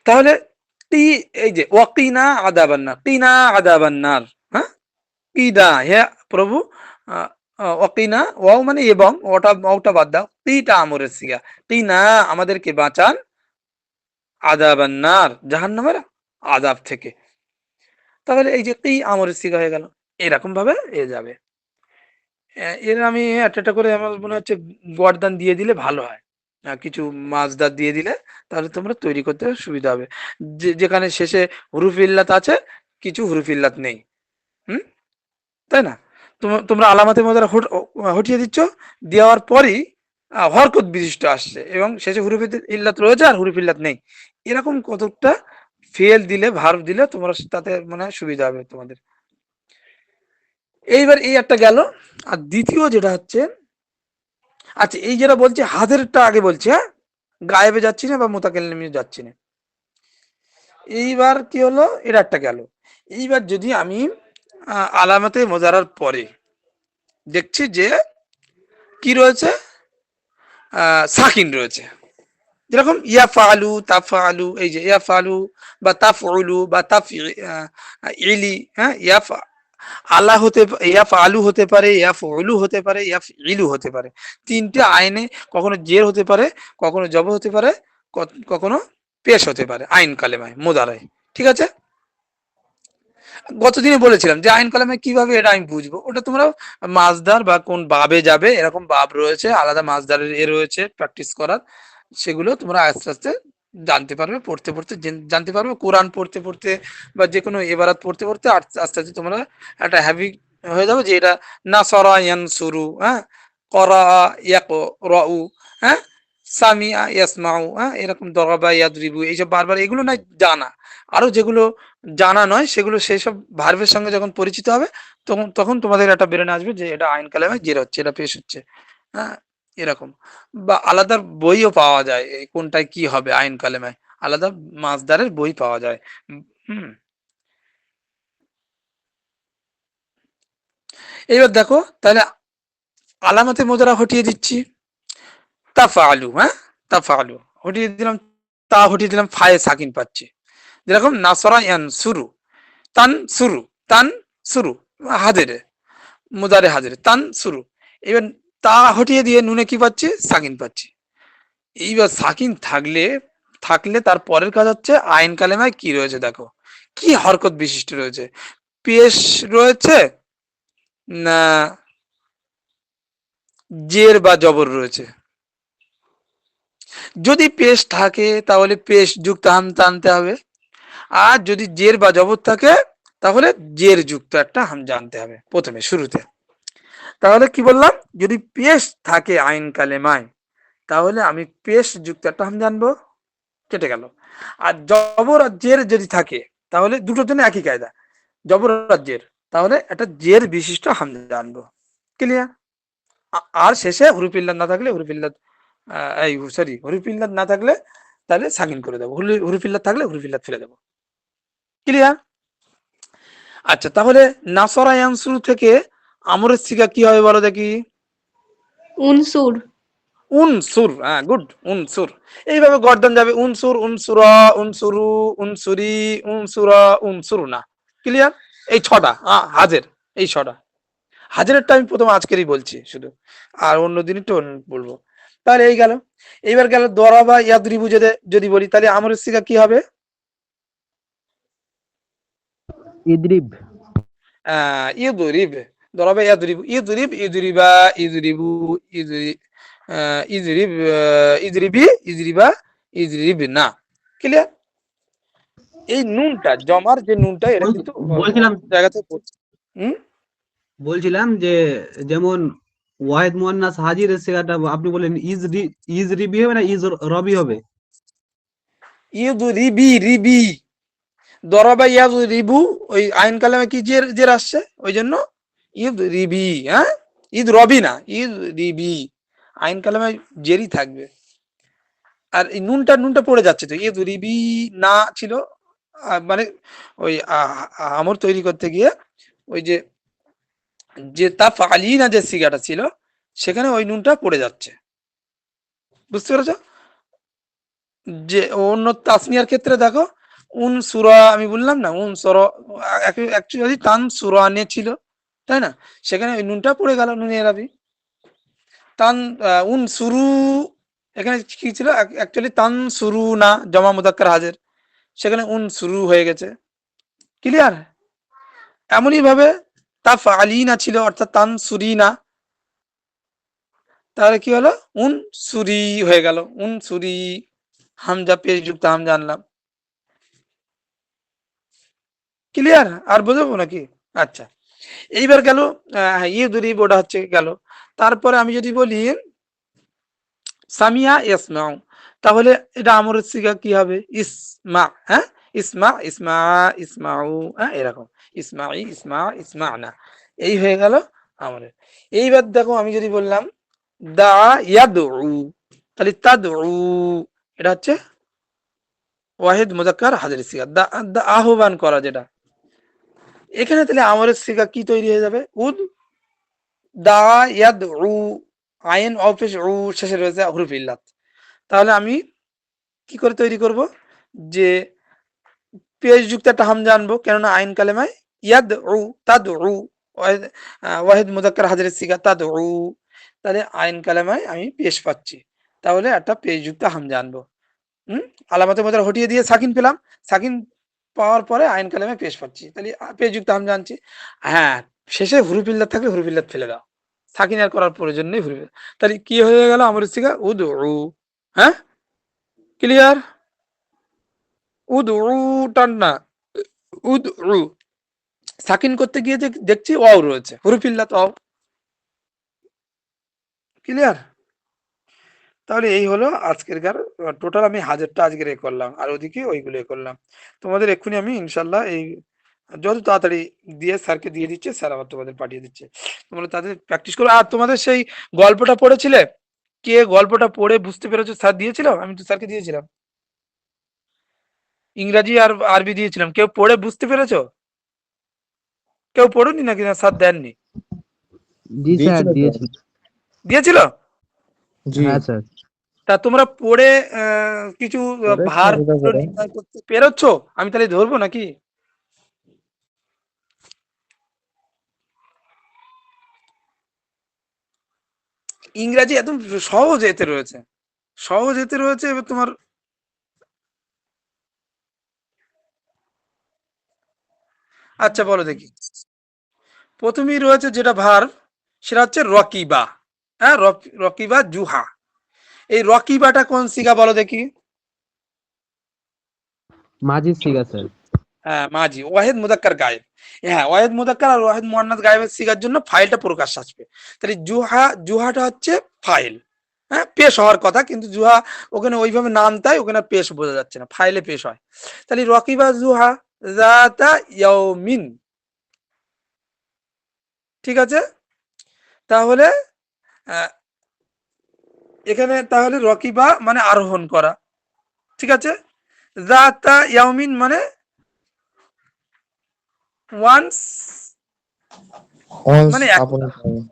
তাহলে তি, এই যে ওয়াকিনা আদাবান্নার, কিনা আদাবান্নার, হ্যাঁ কিদা, হে প্রভু, ওয়াকিনা, ওয়াও মানে এবং, ওটা বাদ দাও, তিটা আমরের সিগা, কিনা আমাদেরকে বাঁচান, আদাবান্নার জাহান্নামের আযাব থেকে। তাহলে এই যে কি আমরের সিগা হয়ে গেল, এরকম ভাবে এ যাবে। এর আমি একটা করে আমার মনে হচ্ছে গর্দান দিয়ে দিলে ভালো হয়, কিছু মাছদার দিয়ে দিলে তাহলে তোমরা তৈরি করতে সুবিধা হবে। যেখানে শেষে হুরুফ ইল্লাত আছে, কিছু হুরুফ ইল্লাত নেই, হুম, তাই না? তোমরা আলামাতে মজারা হটিয়ে দিচ্ছ, দেওয়ার পরই হরকত বিশিষ্ট আসছে এবং শেষে হুরুফ ইল্লাত রয়েছে আর হুরুফ ইল্লাত নেই, এরকম কতকটা ফেল দিলে, ভার্ব দিলে তোমরা তাতে মানে সুবিধা হবে তোমাদের। এইবার এই একটা গেল। আর দ্বিতীয় যেটা হচ্ছে, আচ্ছা এই যেটা বলছে হাজারটা আগে বলছে, হ্যাঁ গায়েবে যাচ্ছি না বা মুতাকাল্লিমে যাচ্ছি না। এইবার কি হলো, এটা একটা গেল। এইবার যদি আমি আলামাতে মোজারার পরে দেখছি যে কি রয়েছে, সাকিন রয়েছে, যেরকম ইয়াফআলু তাফআলু, এই যে ইয়াফআলু বা তাফউলু বা ইলি, হ্যাঁ আলা হতে, ইয়াফআলু হতে পারে, ইয়াফউলু হতে পারে, ইয়াফইলু হতে পারে, তিনটে আইনে কখনো জের হতে পারে, কখনো জবর হতে পারে, কখনো পেশ হতে পারে আইন কালেমায় মোদারায়, ঠিক আছে? গতদিনে বলেছিলাম যে আইন কালামে কিভাবে এটা আমি বুঝবো, ওটা তোমরা মাসদার বা কোন বাবে যাবে, এরকম বাব রয়েছে, আলাদা মাসদারের রয়েছে প্র্যাকটিস করার, সেগুলো তোমরা আস্তে আস্তে জানতে পারবে, পড়তে পড়তে জানতে পারবে, কোরআন পড়তে পড়তে বা যে কোনো এবারাত পড়তে পড়তে আস্তে আস্তে তোমরা একটা হ্যাবিট হয়ে যাবে যে এটা নাসরা ইয়ানসুরু, হ্যাঁ করা ইয়াকরাউ, হ্যাঁ সামিআ ইয়াসমাউ, হ্যাঁ এরকম দরাবা ইয়াদরিবু, এইসব বারবার এগুলো না জানা, আরো যেগুলো জানা নয় সেগুলো সেই সব ভার্বের সঙ্গে যখন পরিচিত হবে তখন তখন তোমাদের একটা বেরোনে আসবে যে এটা আইন কালামে জের হচ্ছে, এটা পেশ হচ্ছে, হ্যাঁ এরকম। বা আলাদা বইও পাওয়া যায়, এই কোনটায় কি হবে আইন কালেমায়, আলাদা মাসদারের বই পাওয়া যায়। হুম, এইবার দেখো তাহলে আলামাতে মোজারা হটিয়ে দিচ্ছি, তাফআলু, হ্যাঁ তাফআলু হটিয়ে দিলাম, তা হটিয়ে দিলাম, ফায়ে সাকিন পাচ্ছি, যেরকম নাসরা ইয়ানসুরু, তান সুরু, তান সুরু হাজেরে, মুদারে হাজেরে তান সুরু। এবার তা হটিয়ে দিয়ে নুনে কি পাচ্ছি, সাকিন পাচ্ছি। এইবার সাকিন থাকলে থাকলে তার পরের কাজ হচ্ছে আইন কালেমায় কি রয়েছে দেখো, কি হরকত বিশিষ্ট রয়েছে, পেশ রয়েছে না জের বা জবর রয়েছে। যদি পেশ থাকে তাহলে পেশ যুক্ত হামজা আনতে হবে, আর যদি জের বা জবর থাকে তাহলে জের যুক্ত একটা হামজা আনতে হবে প্রথমে শুরুতে। তাহলে কি বললাম, যদি পেশ থাকে আইন কালেমায় তাহলে আমি পেশ যুক্ত একটা হামজা আনবো, কেটে গেল। আর জবর আর জের যদি থাকে তাহলে দুটোর জন্য একই কায়দা, জবর আর জের, তাহলে একটা জের বিশিষ্ট হামজা আনবো, ক্লিয়ার? আর শেষে হুরুফ ইল্লাত না থাকলে হুরুফ ইল্লাত, এই সরি হুরুফ ইল্লাত না থাকলে তাহলে সাকিন করে দেবো, হুরুফ ইল্লাত থাকলে হুরুফ ইল্লাত ফেলে দেবো, ক্লিয়ার? আচ্ছা তাহলে নাসরা ইয়ানসুরু থেকে আমরের সিগা কি হবে বলো দেখি, উনসুর। উনসুর, হ্যাঁ গুড, উনসুর। এইভাবে গর্দান যাবে, উনসুর, উনসুরা, উনসুরু, উনসুরি, উনসুরা, উনসুরনা, ক্লিয়ার? এই ছটা হাজের, এই ছটা হাজারেরটা আমি প্রথম আজকেরই বলছি শুধু, আর অন্য দিনই তো বলবো। তাহলে এই গেল। এইবার গেল দরাবা ইয়াদরিবু, যদি বলি তাহলে আমরের সিগা কি হবে, ইদরিব। ইদরিব, দরাবা ইয়াদরিবু, ইদরিব, ইদরিবা, ইদরিবু, ইদরিব, ইদরিবি, ইদরিবা, ইজরিব না। ক্লিয়ার? এই নুনটা জমার যে নুনটা এটা কিন্তু বলছিলাম জায়গা থেকে পড়ছে। হুম বলছিলাম যে যেমন ওয়াহিদ মুয়ান্নাস হাজিরের সিগাটা আপনি বলেন ইজ রিবি হবে না ইজ রবি হবে? ইউদরিবি রিবি দরাবা ইয়াদরিবু, ওই আইন কালামে কি জের জের আসছে, ওই জন্য ইউদরিবি। হ্যাঁ, ঈদ রবি না, ঈদ রিবি, আইন কালামে জেরই থাকবে। আর এই নুনটা পড়ে যাচ্ছে, তো ঈদ রিবি না ছিল, মানে ওই আমর তৈরি করতে গিয়ে ওই যে যে তা ফালিনা যে সিগাটা ছিল সেখানে ওই নুনটা পড়ে যাচ্ছে। বুঝতে পেরেছ? যে অন্য তাসনিয়ার ক্ষেত্রে দেখো, উন সুরা আমি বললাম না, উন সর অ্যাকচুয়ালি তান সুরানে ছিল, তাই না? সেখানে ওই নুনটা পড়ে গেল, নুন এরাবি। তান উন সুরু, এখানে কি ছিল অ্যাকচুয়ালি তান সুরু না, জমা মুযাক্কার হাজির, সেখানে উন সুরু হয়ে গেছে। ক্লিয়ার? এমনই ভাবে তাফআলিনা ছিল অর্থাৎ তান সুরিনা, তাহলে কি হলো, উন সুরি হয়ে গেল, উন সুরি, হামজা পেশ যুক্ত হামজা আনলাম। ক্লিয়ার? আর বুঝবো নাকি? আচ্ছা, এইবার গেল ইউদরিব, ওটা হচ্ছে গেল। তারপরে আমি যদি বলি সামিয়া ইয়াসমাউ, তাহলে এটা আমরের সিগা কি হবে? ইসমা। হ্যাঁ, ইসমা ইসমা ইসমাউ, হ্যাঁ এরকম, ইসমাই ইসমা ইসমা না, এই হয়ে গেল আমরের। এইবার দেখো আমি যদি বললাম দা ইয়াদউ, তাহলে তাদউ, এটা হচ্ছে ওয়াহিদ মুযাক্কার হাজির সিগা, দা আহ্বান করা যেটা। এখানে তাহলে আমরের সিগা কি তৈরি হয়ে যাবে? উদ দা ইয়াদউ, আইন অফিস উ শেষে রয়েছে হুরুফ ইল্লাত। তাহলে আমি কি করে তৈরি করব? যে পেশ যুক্ত একটা হামজা আনবো, কেননা আইন কালেমায় ইয়াদউ তাদউ, ওয়াহিদ মুযাক্কার হাজির সিগা তাদউ, তাহলে আইন কালেমায় আমি পেশ পাচ্ছি, তাহলে একটা পেশ যুক্ত হামজা আনবো। আলামতের মধ্যে হটিয়ে দিয়ে সাকিন পেলাম, সাকিন পাওয়ার পরে আইন কালেমে পেশ পাচ্ছি, তাহলে পেশ যুক্ত হামজা আনছি। হ্যাঁ, শেষে হুরুফ ইল্লাত থাকলে হুরুফ ইল্লাত ফেলে দাও, সাকিন আর করার প্রয়োজন নেই হুরুফ ইল্লাত। তাহলে কি হয়ে গেল আমার সিগা? উদউ। হ্যাঁ, ক্লিয়ার? উদউ টান না, উদউ, সাকিন করতে গিয়ে যে দেখছি ওয়াও রয়েছে, হুরুফ ইল্লাত ওয়াও। ক্লিয়ার? তাহলে এই হলো আজকের টোটাল, আমি হাজারটা আজকের করলাম, আর ওদিকে ওইগুলো করলাম। তোমাদের এক্ষুনি আমি ইনশাল্লাহ এই যত তাড়াতাড়ি দিয়ে স্যারকে দিয়ে দিচ্ছে, স্যার আবার তোমাদের পাঠিয়ে দিচ্ছে, তোমরা তাদের প্র্যাকটিস করো। আর তোমাদের সেই গল্পটা পড়েছিলে, কে গল্পটা পড়ে বুঝতে পেরেছো? স্যার দিয়েছিল, আমি তো স্যারকে দিয়েছিলাম, ইংরাজি আর আরবি দিয়েছিলাম, কেউ পড়ে বুঝতে পেরেছো? কেউ পড়ুনি নাকি? না স্যার দেননি? জি স্যার দিয়েছিল তো। দিয়েছিল। দিয়েছিল? জি, হ্যাঁ স্যার। তা তোমরা পড়ে কিছু পড়েছি ভার আলাদা করে। নির্ণয় করতে পেরেছো? আমি তাহলে ধরবো নাকি? ইংরাজি একদম সহজ এতে রয়েছে, সহজ এতে রয়েছে। এবার তোমার আচ্ছা বলো দেখি, প্রথমেই রয়েছে যেটা ভার্ব, সেটা হচ্ছে রকিবা। হ্যাঁ, রকিবা জুহা। এই রকিবাটা কোন সিগা বলো দেখি? মাজিদ সিগা স্যার। হ্যাঁ, মাঝি, ওয়াহিদ মুযাক্কার গায়েব। হ্যাঁ, ওয়াহিদ মুযাক্কার আর ওয়াহিদ মুয়ান্নাস গায়েবের সিগার জন্য ফাইলটা প্রকাশ আসবে। তাহলে জুহাটা হচ্ছে ফাইল। হ্যাঁ, পেশ হওয়ার কথা, কিন্তু জুহা ওখানে ওইভাবে নাম, তাই ওখানে পেশ বোঝা যাচ্ছে না, ফাইলে পেশ হয়। তাহলে রকিবা জুহা যাতা ইয়াউমিন। ঠিক আছে? তাহলে আহ, এখানে তাহলে রকিবা মানে আরোহণ করা। ঠিক আছে? যাতা ইয়াউমিন মানে ওয়ান্স, once মানে upon একটা, a time.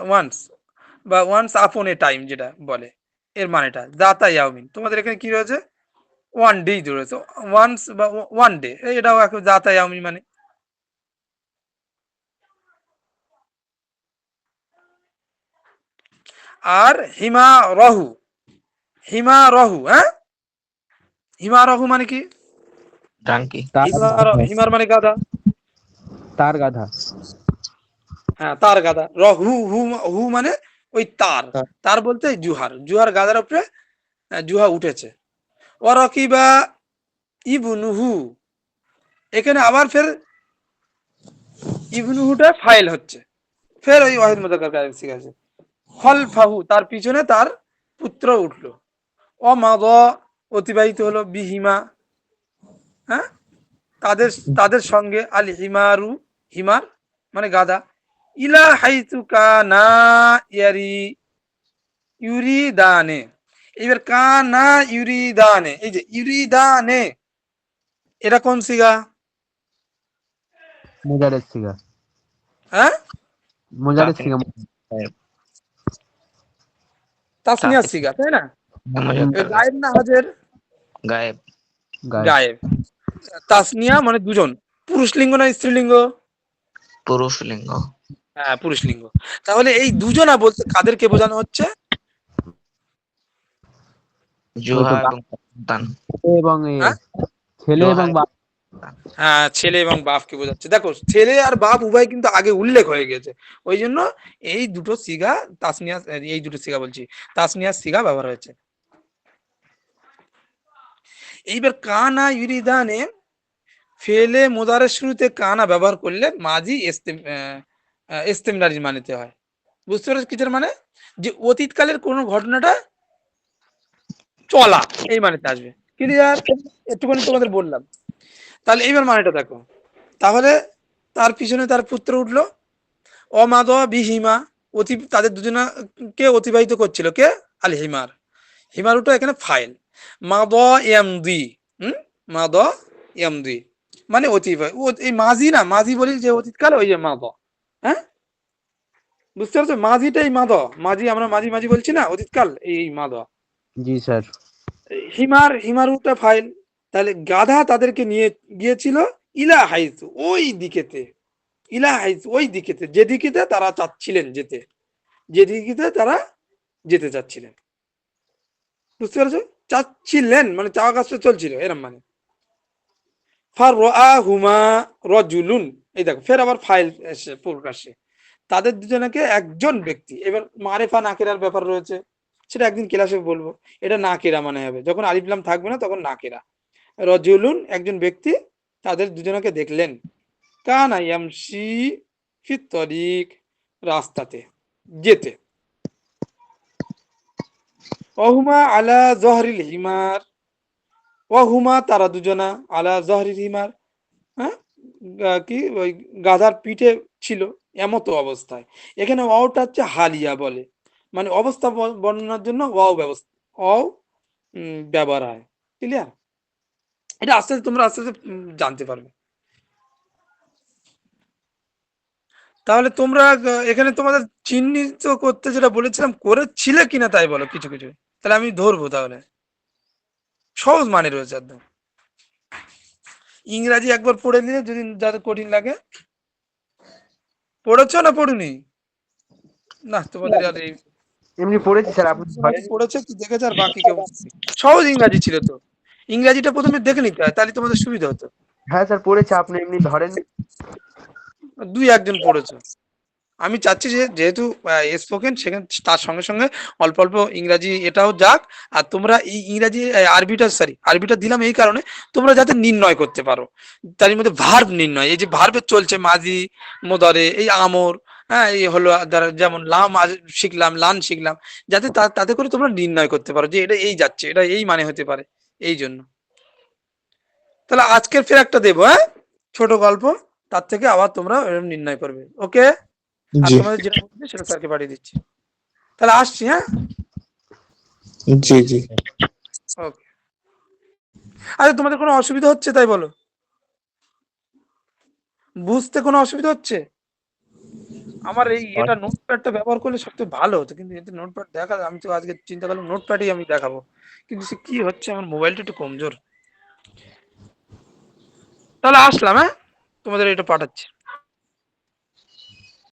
ওয়ান্স বা ওয়ান্স আপন এ টাইম যেটা বলে, এর মানেটা যাতা ইয়াউমিন। তোমাদের এখানে কি রয়েছে? ওয়ান ডে রয়েছে, ওয়ান্স বা ওয়ান ডে, এটাও যাতা ইয়াউমিন মানে। আর হিমা রহু, হিমা রহু, হ্যাঁ, হিমা রহু মানে কি? ডাঙ্কি। হিমার মানে গাধা। তার গাধা। হ্যাঁ, তার গাধা। রহু হু হু মানে ওই তার, তার। তার বলতে জুহার, জুহার গাধার উপরে জুহা উঠেছে। ওয়ারাকিবা ইবনুহু, এখানে আবার ফের ইবনুহুটা ফাইল হচ্ছে, ফের ওই ওয়াহিদ মুযাক্কার গায়েব সিগা আছে। খলফাহু, তার পিছনে তার পুত্র উঠলো। অমাদ, অতিবাহিত হলো। বিহিমা, হ্যাঁ, তাদের তাদের সঙ্গে। আল হিমারু, হিমার মানে গাধা। ইলা হাইতু কানা ইউরিদানে, এবার কানা ইউরিদানে, এই যে ইউরিদানে, এটা কোন সিগা? মুজারের সিগা, হ্যাঁ, মুজারের সিগা। তাসনিয়া সিগা, তাই না? গায়েব না হাজের? গায়েব। গায়েব। গায়েব। তাসনিয়া মানে দুজন, পুরুষ লিঙ্গ না স্ত্রীলিঙ্গ? পুরুষ লিঙ্গ। হ্যাঁ, পুরুষ লিঙ্গ। তাহলে এই দুজনা বলতে কাদেরকে বোঝানো হচ্ছে? জুহা ওই তো এবং সন্তান। এবং হ্যাঁ? ছেলে জুহা এবং বাপ। হ্যাঁ, ছেলে এবং বাপকে বোঝাচ্ছে। দেখো, ছেলে আর বাপ উভয় কিন্তু আগে উল্লেখ হয়ে গেছে, ওই জন্য এই দুটো সিগা তাসনিয়া, এই দুটো সিগা বলছি, তাসনিয়ার সিগা ব্যবহার হয়েছে। এইবার কানা ইউরিদানে, ফেলে মোদারের শুরুতে কানা ব্যবহার করলে মাজি ইস্তেমরারি মানিতে হয়। বুঝতে পারছো কিসের মানে? যে অতীতকালের কোন ঘটনাটা চলা, এই মানেতে আসবে। ক্লিয়ার? একটুখানি তোমাদের বললাম। তাহলে এইবার মানেটা দেখো। তাহলে তার পিছনে তার পুত্র উঠলো। অমাদ বিহিমা, তাদের দুজনকে অতিবাহিত করছিল কে? আল হিমার। হিমার উঠো এখানে ফাইল। মাদ ইয়ামদি, মাদ ইয়ামদি মানে অতিবাহিত। এই মাঝি না, মাঝি বলি যে অতীতকাল, ওই যে মাদ। হ্যাঁ, বুঝতে পারছো? মাঝিটাই মাদ, মাঝি, আমরা মাঝি মাঝি বলছি না, অতীতকাল, এই মাদ। জি স্যার। হিমারুটা ফাইল। তাহলে গাধা তাদেরকে নিয়ে গিয়েছিল ইলা হাইতু, ওই দিকেতে। ইলা হাইতু, ওই দিকেতে, যেদিকেতে তারা চাচ্ছিলেন যেতে, যেদিকেতে তারা যেতে চাচ্ছিলেন। বুঝতে পারছো? চাচ্ছিলেন মানে চাওয়া কাজটা চলছিল, এরম মানে। ফারআহুমা রাজুলুন, এই দেখো ফের আবার ফাইল এসে প্রকাশ্যে। তাদের দুজনকে একজন ব্যক্তি। এবার মারেফা নাকিরার ব্যাপার রয়েছে, সেটা একদিন ক্লাসে বলবো। এটা নাকিরা মানে হবে, যখন আলিফ লাম থাকবে না তখন নাকিরা। রজুলুন, একজন ব্যক্তি, তাদের দুজনকে দেখলেন। কানা ইয়ামশি ফিত তরিক, রাস্তাতে যেতে। অহুমা আলা জহরিল হিমার, অহুমা তারা দুজনা, আলা জহরিল হিমার, হ্যাঁ, কি ওই গাধার পিঠে ছিল, এমতো অবস্থায়। এখানে ওয়াওটা হচ্ছে হালিয়া বলে, মানে অবস্থা বর্ণনার জন্য ওয়াও ব্যবস্থা, ওয়াও ব্যবহার হয়। ক্লিয়ার? এটা আস্তে আস্তে তোমরা আস্তে আস্তে জানতে পারবে। তাহলে তোমরা এখানে তোমাদের চিহ্নিত করতে যেটা বলেছিলাম করেছিলে কিনা তাই বলো কিছু কিছু, তাহলে আমি ধরবো। তাহলে সহজ মানে রয়েছে একদম। ইংরাজি একবার পড়ে নিলে যদি যাদের কঠিন লাগে। পড়েছো না পড়ুনি? না, তোমাদের আর এই এমনি পড়েছি স্যার, আপনি পড়েছে কি দেখেছে, আর বাকি কেউ সহজ ইংরাজি ছিল তো। ইংরাজিটা প্রথমে দেখে নিতে হয়, তাহলে তোমাদের সুবিধা হতো। হ্যাঁ স্যার পড়েছি, আপনি এমনি ধরেন। দুই একজন পড়েছো। আমি চাচ্ছি যে যেহেতু স্পোকেন, সেখানে তার সঙ্গে সঙ্গে অল্প অল্প ইংরাজি এটাও যাক। আর তোমরা এই ইংরাজি আরবিটা দিলাম এই কারণে তোমরা যাতে নির্ণয় করতে পারো। তার মধ্যে ভার্ব নির্ণয়, এই যে ভার্বে চলছে মাজি মোদারে, এই আমর, হ্যাঁ, এই হলো যেমন লাম শিখলাম, লান শিখলাম, যাতে তাতে করে তোমরা নির্ণয় করতে পারো যে এটা এই যাচ্ছে, এটা এই মানে হতে পারে, এই জন্য। তাহলে আজকের ফের একটা দেবো, হ্যাঁ, ছোট গল্প, তার থেকে আবার তোমরা এরকম নির্ণয় করবে। ওকে? আর জি তোমাদের যেটা বলছি সেটা স্যারকে পাঠিয়ে দিচ্ছি। তাহলে আসছি, হ্যাঁ। জি জি। ওকে। আচ্ছা, তোমাদের কোনো অসুবিধা হচ্ছে তাই বলো? বুঝতে কোনো অসুবিধা হচ্ছে? আমার এটা নোটপ্যাডটা ব্যবহার করলে সবচেয়ে ভালো হতো, কিন্তু এতে নোটপ্যাড দেখা, আমি তো আজকে চিন্তা করলাম নোটপ্যাডই আমি দেখাবো, কিন্তু সে কি হচ্ছে, আমার মোবাইলটা একটু কমজোর। তাহলে আসলাম, হ্যাঁ, তোমাদের এটা পাঠাচ্ছি।